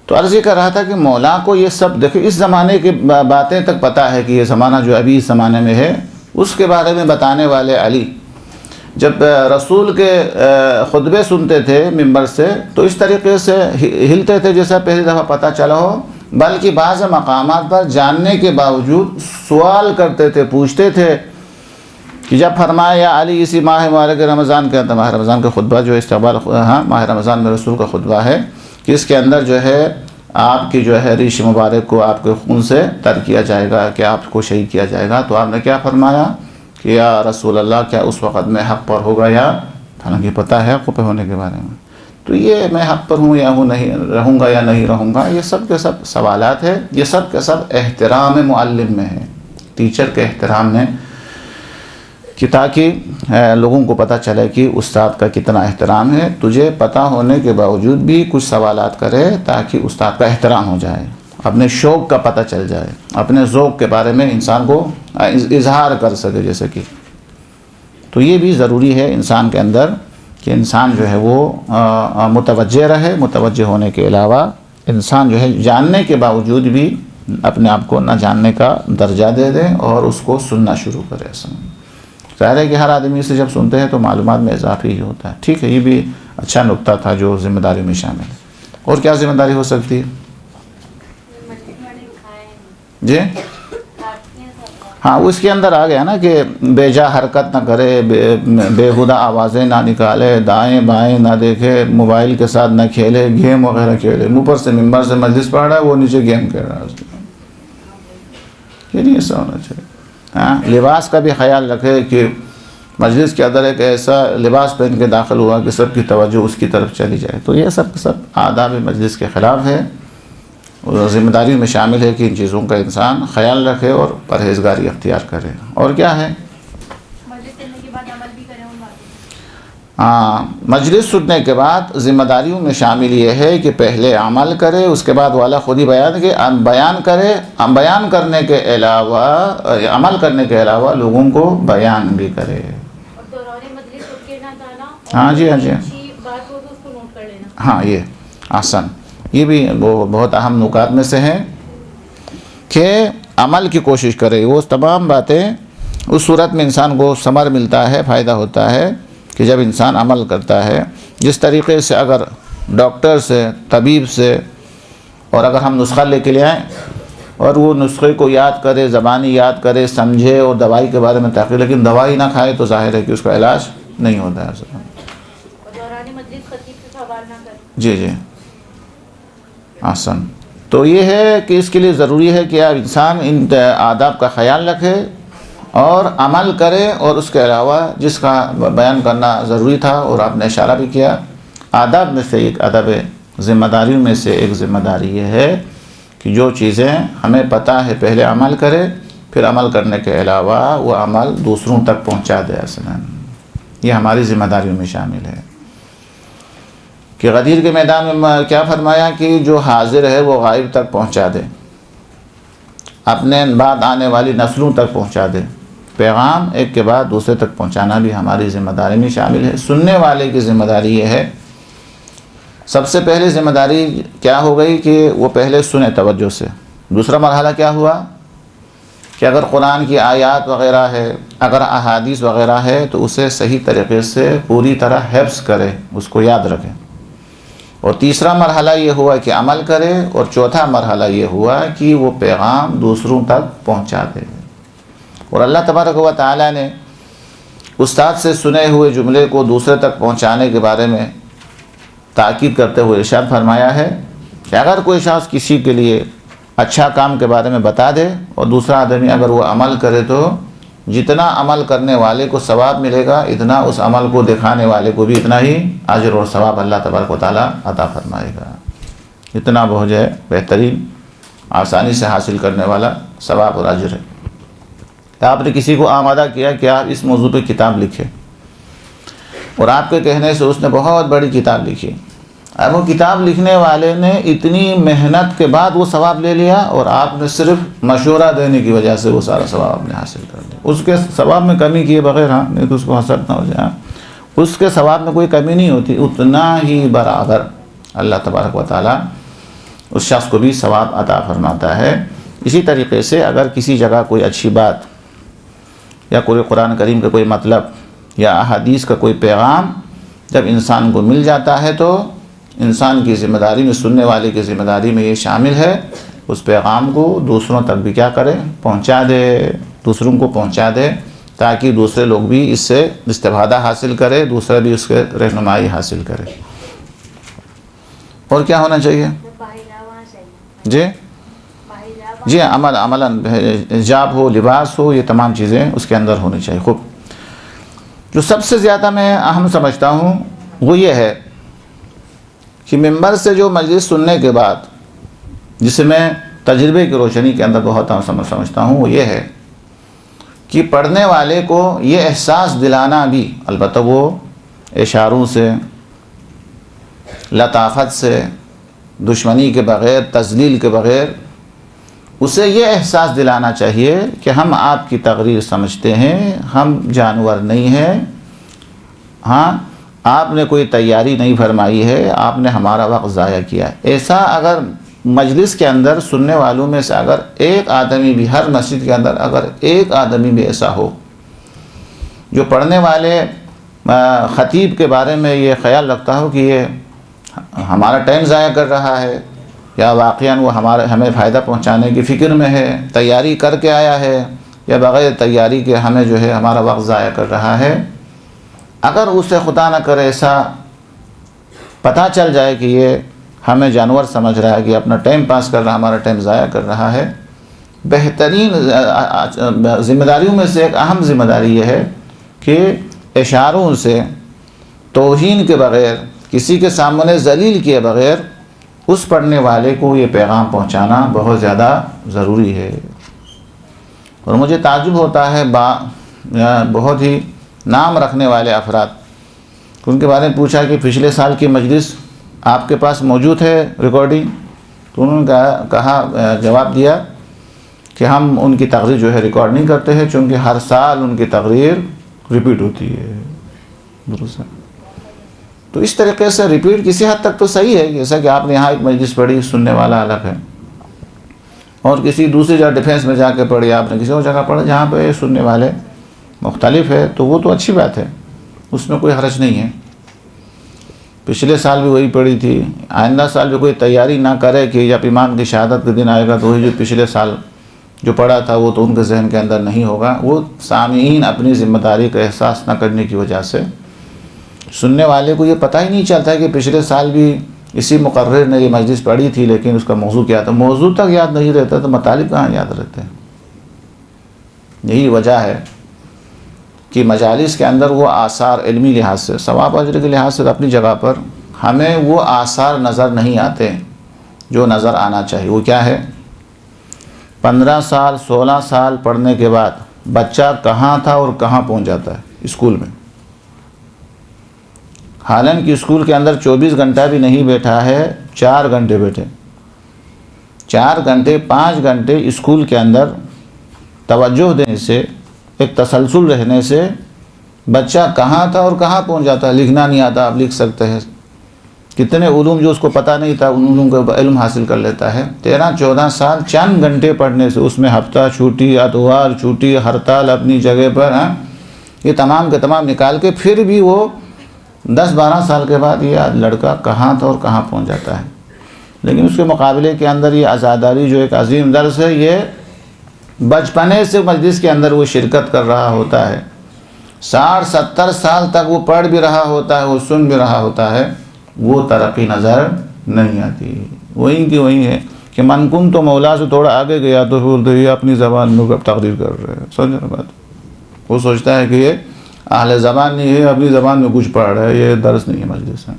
تو عرض یہ کر رہا تھا کہ مولا کو یہ سب دیکھو اس زمانے کی باتیں تک پتہ ہے کہ یہ زمانہ جو ابھی اس زمانے میں ہے اس کے بارے میں بتانے والے علی جب رسول کے خطبے سنتے تھے ممبر سے تو اس طریقے سے ہلتے تھے جیسا پہلی دفعہ پتہ چلا ہو، بلکہ بعض مقامات پر جاننے کے باوجود سوال کرتے تھے، پوچھتے تھے کہ جب فرمایا یا علی اسی ماہ مبارک رمضان کے اندر، ماہ رمضان کا خطبہ جو استقبال ماہ رمضان میں رسول کا خطبہ ہے کہ اس کے اندر جو ہے آپ کی جو ہے ریش مبارک کو آپ کے خون سے تر کیا جائے گا، کہ آپ کو شہید کیا جائے گا. تو آپ نے کیا فرمایا کہ یا رسول اللہ کیا اس وقت میں حق پر ہوگا، یا حالانکہ پتہ ہے حق پہ ہونے کے بارے میں، تو یہ میں حق پر ہوں یا ہوں نہیں رہوں گا یا نہیں رہوں گا، یہ سب کے سب سوالات ہیں. یہ سب کے سب احترام معلم میں ہے، ٹیچر کے احترام میں، کہ تاکہ لوگوں کو پتہ چلے کہ استاد کا کتنا احترام ہے. تجھے پتہ ہونے کے باوجود بھی کچھ سوالات کرے تاکہ استاد کا احترام ہو جائے. اپنے شوق کا پتہ چل جائے، اپنے ذوق کے بارے میں انسان کو اظہار کر سکے جیسے کہ. تو یہ بھی ضروری ہے انسان کے اندر کہ انسان جو ہے وہ متوجہ رہے. متوجہ ہونے کے علاوہ انسان جو ہے جاننے کے باوجود بھی اپنے آپ کو نہ جاننے کا درجہ دے دے اور اس کو سننا شروع کرے. ظاہر ہے کہ ہر آدمی سے جب سنتے ہیں تو معلومات میں اضافہ ہی ہوتا ہے. ٹھیک ہے، یہ بھی اچھا نقطہ تھا جو ذمہ داریوں میں شامل ہے. اور کیا ذمہ داری ہو سکتی ہے؟ جی ہاں، اس کے اندر آ گیا نا کہ بے جا حرکت نہ کرے، بےہودہ آوازیں نہ نکالے، دائیں بائیں نہ دیکھے، موبائل کے ساتھ نہ کھیلے، گیم وغیرہ کھیلے. اوپر سے ممبر سے مجلس پڑھ رہا ہے، وہ نیچے گیم کھیل رہا ہے. یہ نہیں ایسا ہونا چاہیے. ہاں، لباس کا بھی خیال رکھے کہ مجلس کے اندر ایک ایسا لباس پہن کے داخل ہوا کہ سب کی توجہ اس کی طرف چلی جائے. تو یہ سب آداب مجلس کے خلاف ہے اور ذمہ داریوں میں شامل ہے کہ ان چیزوں کا انسان خیال رکھے اور پرہیزگاری اختیار کرے. اور کیا ہے؟ ہاں، مجلس سننے کے بعد ذمہ داریوں میں شامل یہ ہے کہ پہلے عمل کرے، اس کے بعد والا خود ہی بیان کرے. بیان کرنے کے علاوہ، عمل کرنے کے علاوہ لوگوں کو بیان بھی کرے. ہاں جی ہاں، یہ آسان، یہ بھی وہ بہت اہم نکات میں سے ہیں کہ عمل کی کوشش کرے. وہ تمام باتیں اس صورت میں انسان کو ثمر ملتا ہے، فائدہ ہوتا ہے کہ جب انسان عمل کرتا ہے. جس طریقے سے اگر ڈاکٹر سے، طبیب سے، اور اگر ہم نسخہ لے کے لے آئیں اور وہ نسخے کو یاد کرے، زبانی یاد کرے، سمجھے اور دوائی کے بارے میں تحقیق، لیکن دوائی نہ کھائے تو ظاہر ہے کہ اس کا علاج نہیں ہوتا ہے. جی آسان. تو یہ ہے کہ اس کے لیے ضروری ہے کہ انسان ان آداب کا خیال رکھے اور عمل کرے. اور اس کے علاوہ جس کا بیان کرنا ضروری تھا اور آپ نے اشارہ بھی کیا، آداب میں سے ایک ادب ذمہ داریوں میں سے ایک ذمہ داری یہ ہے کہ جو چیزیں ہمیں پتہ ہے پہلے عمل کرے، پھر عمل کرنے کے علاوہ وہ عمل دوسروں تک پہنچا دے. اصلاً یہ ہماری ذمہ داریوں میں شامل ہے کہ غدیر کے میدان میں کیا فرمایا کہ جو حاضر ہے وہ غائب تک پہنچا دے، اپنے بعد آنے والی نسلوں تک پہنچا دے. پیغام ایک کے بعد دوسرے تک پہنچانا بھی ہماری ذمہ داری میں شامل ہے. سننے والے کی ذمہ داری یہ ہے، سب سے پہلے ذمہ داری کیا ہو گئی کہ وہ پہلے سنے توجہ سے. دوسرا مرحلہ کیا ہوا کہ اگر قرآن کی آیات وغیرہ ہے، اگر احادیث وغیرہ ہے تو اسے صحیح طریقے سے پوری طرح حفظ کرے، اس کو یاد رکھے. اور تیسرا مرحلہ یہ ہوا کہ عمل کرے. اور چوتھا مرحلہ یہ ہوا کہ وہ پیغام دوسروں تک پہنچا دے. اور اللہ تبارک و تعالیٰ نے استاد سے سنے ہوئے جملے کو دوسرے تک پہنچانے کے بارے میں تاکید کرتے ہوئے ارشاد فرمایا ہے کہ اگر کوئی شخص کسی کے لیے اچھا کام کے بارے میں بتا دے اور دوسرا آدمی اگر وہ عمل کرے تو جتنا عمل کرنے والے کو ثواب ملے گا، اتنا اس عمل کو دکھانے والے کو بھی اتنا ہی اجر اور ثواب اللہ تبارک و تعالیٰ عطا فرمائے گا. اتنا بہت ہے بہترین، آسانی سے حاصل کرنے والا ثواب اور اجر ہے. آپ نے کسی کو آمادہ کیا کہ آپ اس موضوع پہ کتاب لکھیں، اور آپ کے کہنے سے اس نے بہت بڑی کتاب لکھی. اب وہ کتاب لکھنے والے نے اتنی محنت کے بعد وہ ثواب لے لیا اور آپ نے صرف مشورہ دینے کی وجہ سے وہ سارا ثواب آپ نے حاصل کر لیا. اس کے ثواب میں کمی کیے بغیر، ہاں نہیں تو اس کو حسرت نہ ہو جائے. اس کے ثواب میں کوئی کمی نہیں ہوتی، اتنا ہی برابر اللہ تبارک و تعالیٰ اس شخص کو بھی ثواب عطا فرماتا ہے. اسی طریقے سے اگر کسی جگہ کوئی اچھی بات یا کوئی قرآن کریم کا کوئی مطلب یا احادیث کا کوئی پیغام جب انسان کو مل جاتا ہے تو انسان کی ذمہ داری میں، سننے والے کی ذمہ داری میں یہ شامل ہے اس پیغام کو دوسروں تک بھی کیا کرے، پہنچا دے، دوسروں کو پہنچا دے، تاکہ دوسرے لوگ بھی اس سے استفادہ حاصل کرے، دوسرے بھی اس کے رہنمائی حاصل کرے. اور کیا ہونا چاہیے؟ جی عملاً حجاب ہو، لباس ہو، یہ تمام چیزیں اس کے اندر ہونی چاہیے. خوب، جو سب سے زیادہ میں اہم سمجھتا ہوں وہ یہ ہے کہ ممبر سے جو مجلس سننے کے بعد، جسے میں تجربے کی روشنی کے اندر بہت سمجھتا ہوں، وہ یہ ہے کہ پڑھنے والے کو یہ احساس دلانا بھی، البتہ وہ اشاروں سے، لطافت سے، دشمنی کے بغیر، تذلیل کے بغیر اسے یہ احساس دلانا چاہیے کہ ہم آپ کی تقریر سمجھتے ہیں، ہم جانور نہیں ہیں، ہاں آپ نے کوئی تیاری نہیں فرمائی ہے، آپ نے ہمارا وقت ضائع کیا ہے۔ ایسا اگر مجلس کے اندر سننے والوں میں سے اگر ایک آدمی بھی، ہر مسجد کے اندر اگر ایک آدمی بھی ایسا ہو جو پڑھنے والے خطیب کے بارے میں یہ خیال رکھتا ہو کہ یہ ہمارا ٹائم ضائع کر رہا ہے، یا واقعاً وہ ہمیں فائدہ پہنچانے کی فکر میں ہے، تیاری کر کے آیا ہے، یا بغیر تیاری کے ہمیں جو ہے ہمارا وقت ضائع کر رہا ہے، اگر اسے خدا نہ کرے ایسا پتہ چل جائے کہ یہ ہمیں جانور سمجھ رہا ہے، کہ اپنا ٹائم پاس کر رہا ہے، ہمارا ٹائم ضائع کر رہا ہے، بہترین ذمہ داریوں میں سے ایک اہم ذمہ داری یہ ہے کہ اشاروں سے، توہین کے بغیر، کسی کے سامنے ذلیل کیے بغیر اس پڑھنے والے کو یہ پیغام پہنچانا بہت زیادہ ضروری ہے۔ اور مجھے تعجب ہوتا ہے بہت ہی نام رکھنے والے افراد، ان کے بارے میں پوچھا کہ پچھلے سال کی مجلس آپ کے پاس موجود ہے ریکارڈنگ؟ تو انہوں نے کہا جواب دیا کہ ہم ان کی تقریر جو ہے ریکارڈ نہیں کرتے ہیں، چونکہ ہر سال ان کی تقریر ریپیٹ ہوتی ہے۔ درست ہے؟ تو اس طریقے سے ریپیٹ کسی حد تک تو صحیح ہے، جیسا کہ آپ نے یہاں ایک مجلس پڑھی، سننے والا الگ ہے، اور کسی دوسری جگہ ڈیفینس میں جا کے پڑھی، آپ نے کسی اور جگہ پڑھا جہاں پہ سننے والے مختلف ہے، تو وہ تو اچھی بات ہے، اس میں کوئی حرج نہیں ہے۔ پچھلے سال بھی وہی پڑھی تھی، آئندہ سال بھی کوئی تیاری نہ کرے کہ جب امام کی شہادت کے دن آئے گا تو وہی جو پچھلے سال جو پڑھا تھا وہ تو ان کے ذہن کے اندر نہیں ہوگا۔ وہ سامعین اپنی ذمہ داری کا احساس نہ کرنے کی وجہ سے سننے والے کو یہ پتہ ہی نہیں چلتا ہے کہ پچھلے سال بھی اسی مقرر نے یہ مجلس پڑھی تھی، لیکن اس کا موضوع کیا تھا، موضوع تک یاد نہیں رہتا تو مطالب کہاں یاد رہتے ہیں۔ یہی وجہ ہے کہ مجالس کے اندر وہ آثار علمی لحاظ سے، ثواب اجر کے لحاظ سے اپنی جگہ پر ہمیں وہ آثار نظر نہیں آتے جو نظر آنا چاہیے۔ وہ کیا ہے؟ 15 سال 16 سال پڑھنے کے بعد بچہ کہاں تھا اور کہاں پہنچ جاتا ہے اسکول میں، حالانکہ اسکول کے اندر 24 گھنٹہ بھی نہیں بیٹھا ہے، 4 گھنٹے بیٹھے، 4 گھنٹے 5 گھنٹے اسکول کے اندر توجہ دینے سے، ایک تسلسل رہنے سے بچہ کہاں تھا اور کہاں پہنچ جاتا ہے۔ لکھنا نہیں آتا، آپ لکھ سکتے ہیں، کتنے علوم جو اس کو پتہ نہیں تھا ان علوم کا علم حاصل کر لیتا ہے۔ 13-14 سال چند گھنٹے پڑھنے سے، اس میں ہفتہ چھوٹی، اتوار چھوٹی، ہڑتال اپنی جگہ پر، یہ تمام کے تمام نکال کے پھر بھی وہ 10-12 سال کے بعد یہ لڑکا کہاں تھا اور کہاں پہنچ جاتا ہے۔ لیکن اس کے مقابلے کے اندر یہ عزاداری جو ایک عظیم درس ہے، یہ بچپنے سے مجلس کے اندر وہ شرکت کر رہا ہوتا ہے، 60-70 سال تک وہ پڑھ بھی رہا ہوتا ہے، وہ سن بھی رہا ہوتا ہے، وہ ترقی نظر نہیں آتی۔ وہیں کی وہیں ہے کہ من کن تو مولا سے تھوڑا آگے گیا تو بولتے یہ اپنی زبان میں تقریر کر رہے ہیں، سمجھ رہے بات؟ وہ سوچتا ہے کہ یہ اہل زبان نہیں ہے، اپنی زبان میں کچھ پڑھ رہا ہے، یہ درس نہیں ہے مجلس ہے۔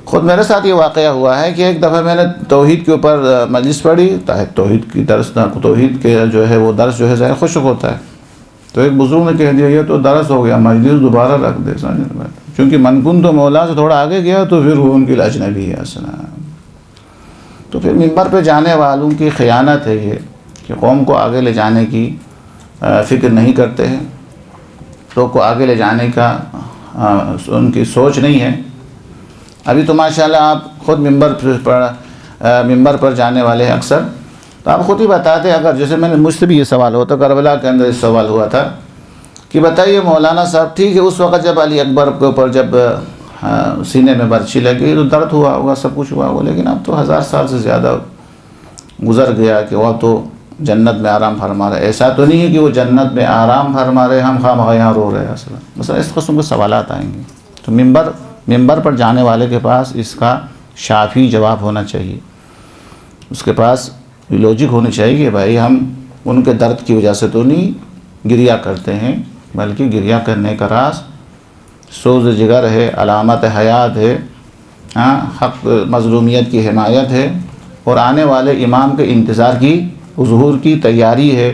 خود میرے ساتھ یہ واقعہ ہوا ہے کہ ایک دفعہ میں نے توحید کے اوپر مجلس پڑھی، توحید کی درس، توحید کے جو ہے وہ درس جو ہے ظاہر خشک ہوتا ہے، تو ایک بزرگ نے کہہ دیا یہ تو درس ہو گیا، مجلس دوبارہ رکھ دے، سمجھ رہے؟ چونکہ منکن تو مولا سے تھوڑا آگے گیا تو پھر وہ ان کی اجنبی ہے اصلا۔ تو پھر ممبر پہ جانے والوں کی خیانت ہے یہ کہ قوم کو آگے لے جانے کی فکر نہیں کرتے ہیں، لوگ کو آگے لے جانے کا ان کی سوچ نہیں ہے۔ ابھی تو ماشاءاللہ آپ خود ممبر پر جانے والے ہیں اکثر، تو آپ خود ہی بتاتے، اگر جیسے میں نے مجھ سے بھی یہ سوال ہوتا، کربلا کے اندر اس سوال ہوا تھا کہ بتائیے مولانا صاحب ٹھیک ہے اس وقت جب علی اکبر کے اوپر جب سینے میں برچھی لگی تو درد ہوا ہوگا، سب کچھ ہوا ہوگا، لیکن اب تو 1000 سال سے زیادہ گزر گیا کہ وہ تو جنت میں آرام فرما رہے۔ ایسا تو نہیں ہے کہ وہ جنت میں آرام فرما رہے، ہم خواہ یہاں رو رہے ہیں اصلا، مثلا اس قسم کے سوالات آئیں گے۔ تو ممبر پر جانے والے کے پاس اس کا شافی جواب ہونا چاہیے، اس کے پاس لوجک ہونی چاہیے کہ بھائی ہم ان کے درد کی وجہ سے تو نہیں گریہ کرتے ہیں، بلکہ گریہ کرنے کا راز سوز جگر ہے، علامت حیات ہے، حق مظلومیت کی حمایت ہے، اور آنے والے امام کے انتظار کی، ظہور کی تیاری ہے۔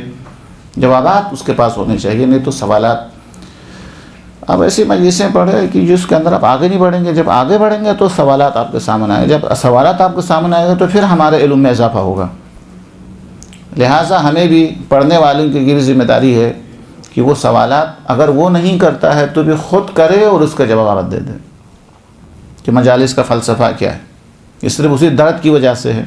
جوابات اس کے پاس ہونے چاہیے، نہیں تو سوالات۔ اب ایسی مجلسیں پڑھے کہ جس کے اندر آپ آگے نہیں بڑھیں گے، جب آگے بڑھیں گے تو سوالات آپ کے سامنے آئے، جب سوالات آپ کے سامنے آئے گا تو پھر ہمارے علم میں اضافہ ہوگا۔ لہٰذا ہمیں بھی پڑھنے والوں کی بھی ذمہ داری ہے کہ وہ سوالات اگر وہ نہیں کرتا ہے تو بھی خود کرے اور اس کا جواب دے دے کہ مجالس کا فلسفہ کیا ہے، یہ صرف اسی درد کی وجہ سے ہے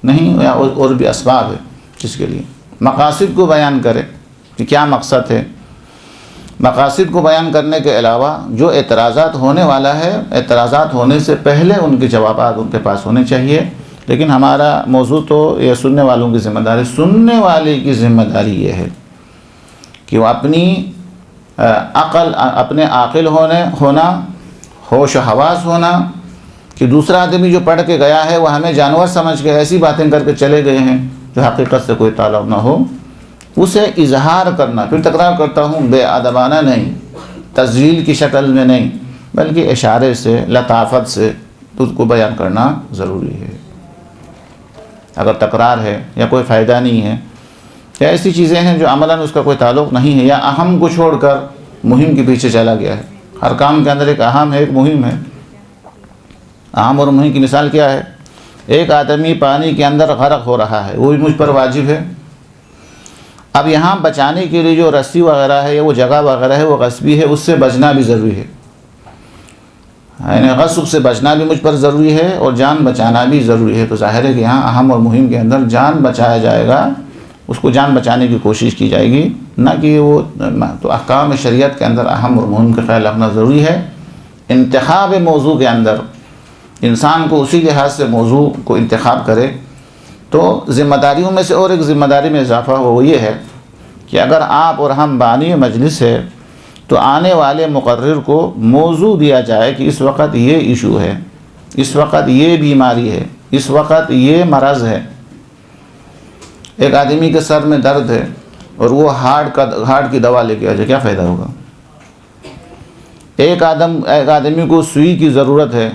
نہیں، یا اور بھی اسباب ہے جس کے لیے مقاصد کو بیان کرے کہ کیا مقصد ہے۔ مقاصد کو بیان کرنے کے علاوہ جو اعتراضات ہونے والا ہے، اعتراضات ہونے سے پہلے ان کے جوابات ان کے پاس ہونے چاہیے۔ لیکن ہمارا موضوع تو یہ سننے والوں کی ذمہ داری، سننے والے کی ذمہ داری یہ ہے کہ وہ اپنی اپنے عاقل ہونا، ہوش و حواس ہونا، کہ دوسرا آدمی جو پڑھ کے گیا ہے وہ ہمیں جانور سمجھ کے ایسی باتیں کر کے چلے گئے ہیں جو حقیقت سے کوئی تعلق نہ ہو، اسے اظہار کرنا، پھر تکرار کرتا ہوں، بے ادبانہ نہیں، تزلیل کی شکل میں نہیں، بلکہ اشارے سے، لطافت سے اس کو بیان کرنا ضروری ہے۔ اگر تکرار ہے یا کوئی فائدہ نہیں ہے یا ایسی چیزیں ہیں جو عملاً اس کا کوئی تعلق نہیں ہے، یا اہم کو چھوڑ کر مہم کے پیچھے چلا گیا ہے۔ ہر کام کے اندر ایک اہم ہے، ایک مہم ہے۔ اہم اور مہم کی مثال کیا ہے؟ ایک آدمی پانی کے اندر غرق ہو رہا ہے، وہ بھی مجھ پر واجب ہے۔ اب یہاں بچانے کے لیے جو رسی وغیرہ ہے یا وہ جگہ وغیرہ ہے وہ غصبی ہے، اس سے بچنا بھی ضروری ہے، یعنی غصب سے بچنا بھی مجھ پر ضروری ہے اور جان بچانا بھی ضروری ہے۔ تو ظاہر ہے کہ یہاں اہم اور مہم کے اندر جان بچایا جائے گا، اس کو جان بچانے کی کوشش کی جائے گی، نہ کہ وہ تو احکام شریعت کے اندر اہم اور مہم کا خیال رکھنا ضروری ہے۔ انتخاب موضوع کے اندر انسان کو اسی لحاظ سے موضوع کو انتخاب کرے تو ذمہ داریوں میں سے اور ایک ذمہ داری میں اضافہ ہو، وہ یہ ہے کہ اگر آپ اور ہم بانی مجلس ہے تو آنے والے مقرر کو موضوع دیا جائے کہ اس وقت یہ ایشو ہے، اس وقت یہ بیماری ہے، اس وقت یہ مرض ہے۔ ایک آدمی کے سر میں درد ہے اور وہ ہارٹ کی دوا لے کے آ جائے، کیا فائدہ ہوگا؟ ایک آدمی کو سوئی کی ضرورت ہے،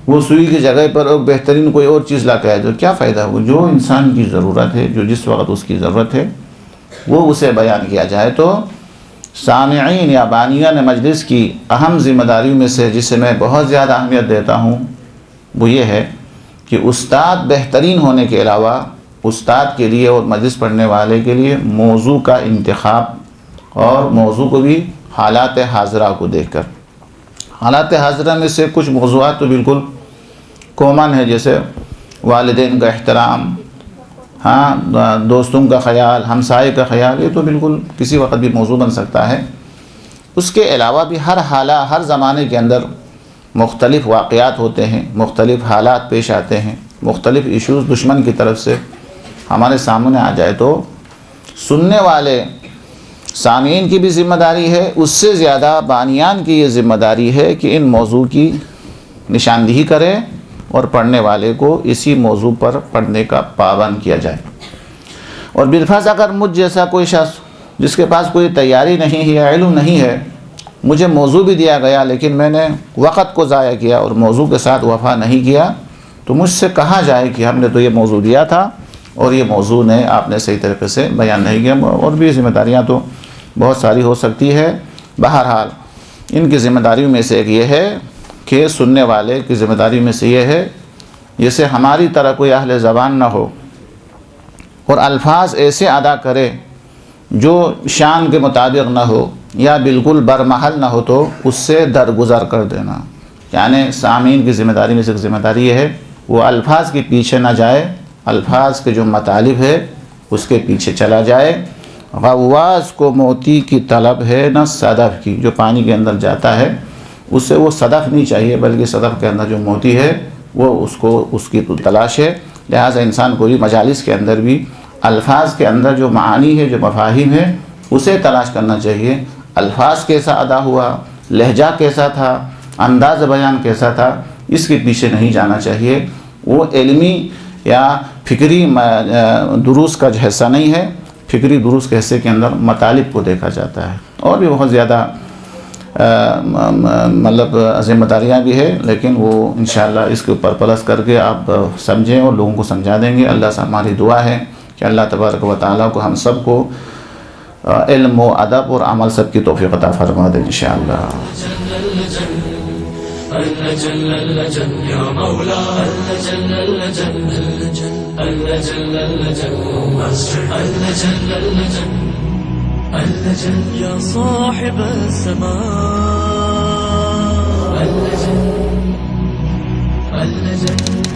وہ سوئی کی جگہ پر ایک بہترین کوئی اور چیز لا کے آئے تو کیا فائدہ ہوگا؟ جو انسان کی ضرورت ہے، جو جس وقت اس کی ضرورت ہے وہ اسے بیان کیا جائے۔ تو سامعین یا بانیان مجلس کی اہم ذمہ داریوں میں سے جسے میں بہت زیادہ اہمیت دیتا ہوں وہ یہ ہے کہ استاد بہترین ہونے کے علاوہ استاد کے لیے اور مجلس پڑھنے والے کے لیے موضوع کا انتخاب، اور موضوع کو بھی حالات حاضرہ کو دیکھ کر۔ حالات حاضرہ میں سے کچھ موضوعات تو بالکل کامن ہے، جیسے والدین کا احترام، دوستوں کا خیال، ہمسائے کا خیال، یہ تو بالکل کسی وقت بھی موضوع بن سکتا ہے۔ اس کے علاوہ بھی ہر زمانے کے اندر مختلف واقعات ہوتے ہیں، مختلف حالات پیش آتے ہیں، مختلف ایشوز دشمن کی طرف سے ہمارے سامنے آ جائے تو سننے والے سامعین کی بھی ذمہ داری ہے، اس سے زیادہ بانیان کی یہ ذمہ داری ہے کہ ان موضوع کی نشاندہی کرے اور پڑھنے والے کو اسی موضوع پر پڑھنے کا پابند کیا جائے۔ اور بالفرض اگر مجھ جیسا کوئی شخص جس کے پاس کوئی تیاری نہیں ہے یا علم نہیں ہے، مجھے موضوع بھی دیا گیا لیکن میں نے وقت کو ضائع کیا اور موضوع کے ساتھ وفا نہیں کیا، تو مجھ سے کہا جائے کہ ہم نے تو یہ موضوع دیا تھا اور یہ موضوع نے آپ نے صحیح طریقے سے بیان نہیں کیا۔ اور بھی ذمہ داریاں تو بہت ساری ہو سکتی ہے۔ بہرحال ان کی ذمہ داریوں میں سے ایک یہ ہے کہ سننے والے کی ذمہ داری میں سے یہ ہے جیسے ہماری طرح کوئی اہل زبان نہ ہو اور الفاظ ایسے ادا کرے جو شان کے مطابق نہ ہو یا بالکل برمحل نہ ہو تو اس سے درگزر کر دینا۔ یعنی سامعین کی ذمہ داری میں سے ایک ذمہ داری یہ ہے وہ الفاظ کے پیچھے نہ جائے، الفاظ کے جو مطالب ہے اس کے پیچھے چلا جائے۔ غواص کو موتی کی طلب ہے نہ صدف کی، جو پانی کے اندر جاتا ہے اسے وہ صدف نہیں چاہیے بلکہ صدف کے اندر جو موتی ہے وہ اس کی تلاش ہے۔ لہٰذا انسان کو بھی مجالس کے اندر بھی الفاظ کے اندر جو معانی ہے، جو مفاہیم ہے، اسے تلاش کرنا چاہیے۔ الفاظ کیسا ادا ہوا، لہجہ کیسا تھا، انداز بیان کیسا تھا، اس کے پیچھے نہیں جانا چاہیے۔ وہ علمی یا فکری دروس کا جو حصہ نہیں ہے، فکری دروس کے حصے کے اندر مطالب کو دیکھا جاتا ہے۔ اور بھی بہت زیادہ مطلب ذمہ داریاں بھی ہے، لیکن وہ انشاءاللہ اس کے اوپر پلس کر کے آپ سمجھیں اور لوگوں کو سمجھا دیں گے۔ اللہ سے ہماری دعا ہے کہ اللہ تبارک و تعالیٰ کو ہم سب کو علم و ادب اور عمل سب کی توفیق عطا فرما دے انشاءاللہ۔ اللجل اللجل يا مولا اللجل اللجل اللجل اللجل اللجل اللجل اللجل يا صاحب السماء اللجل اللجل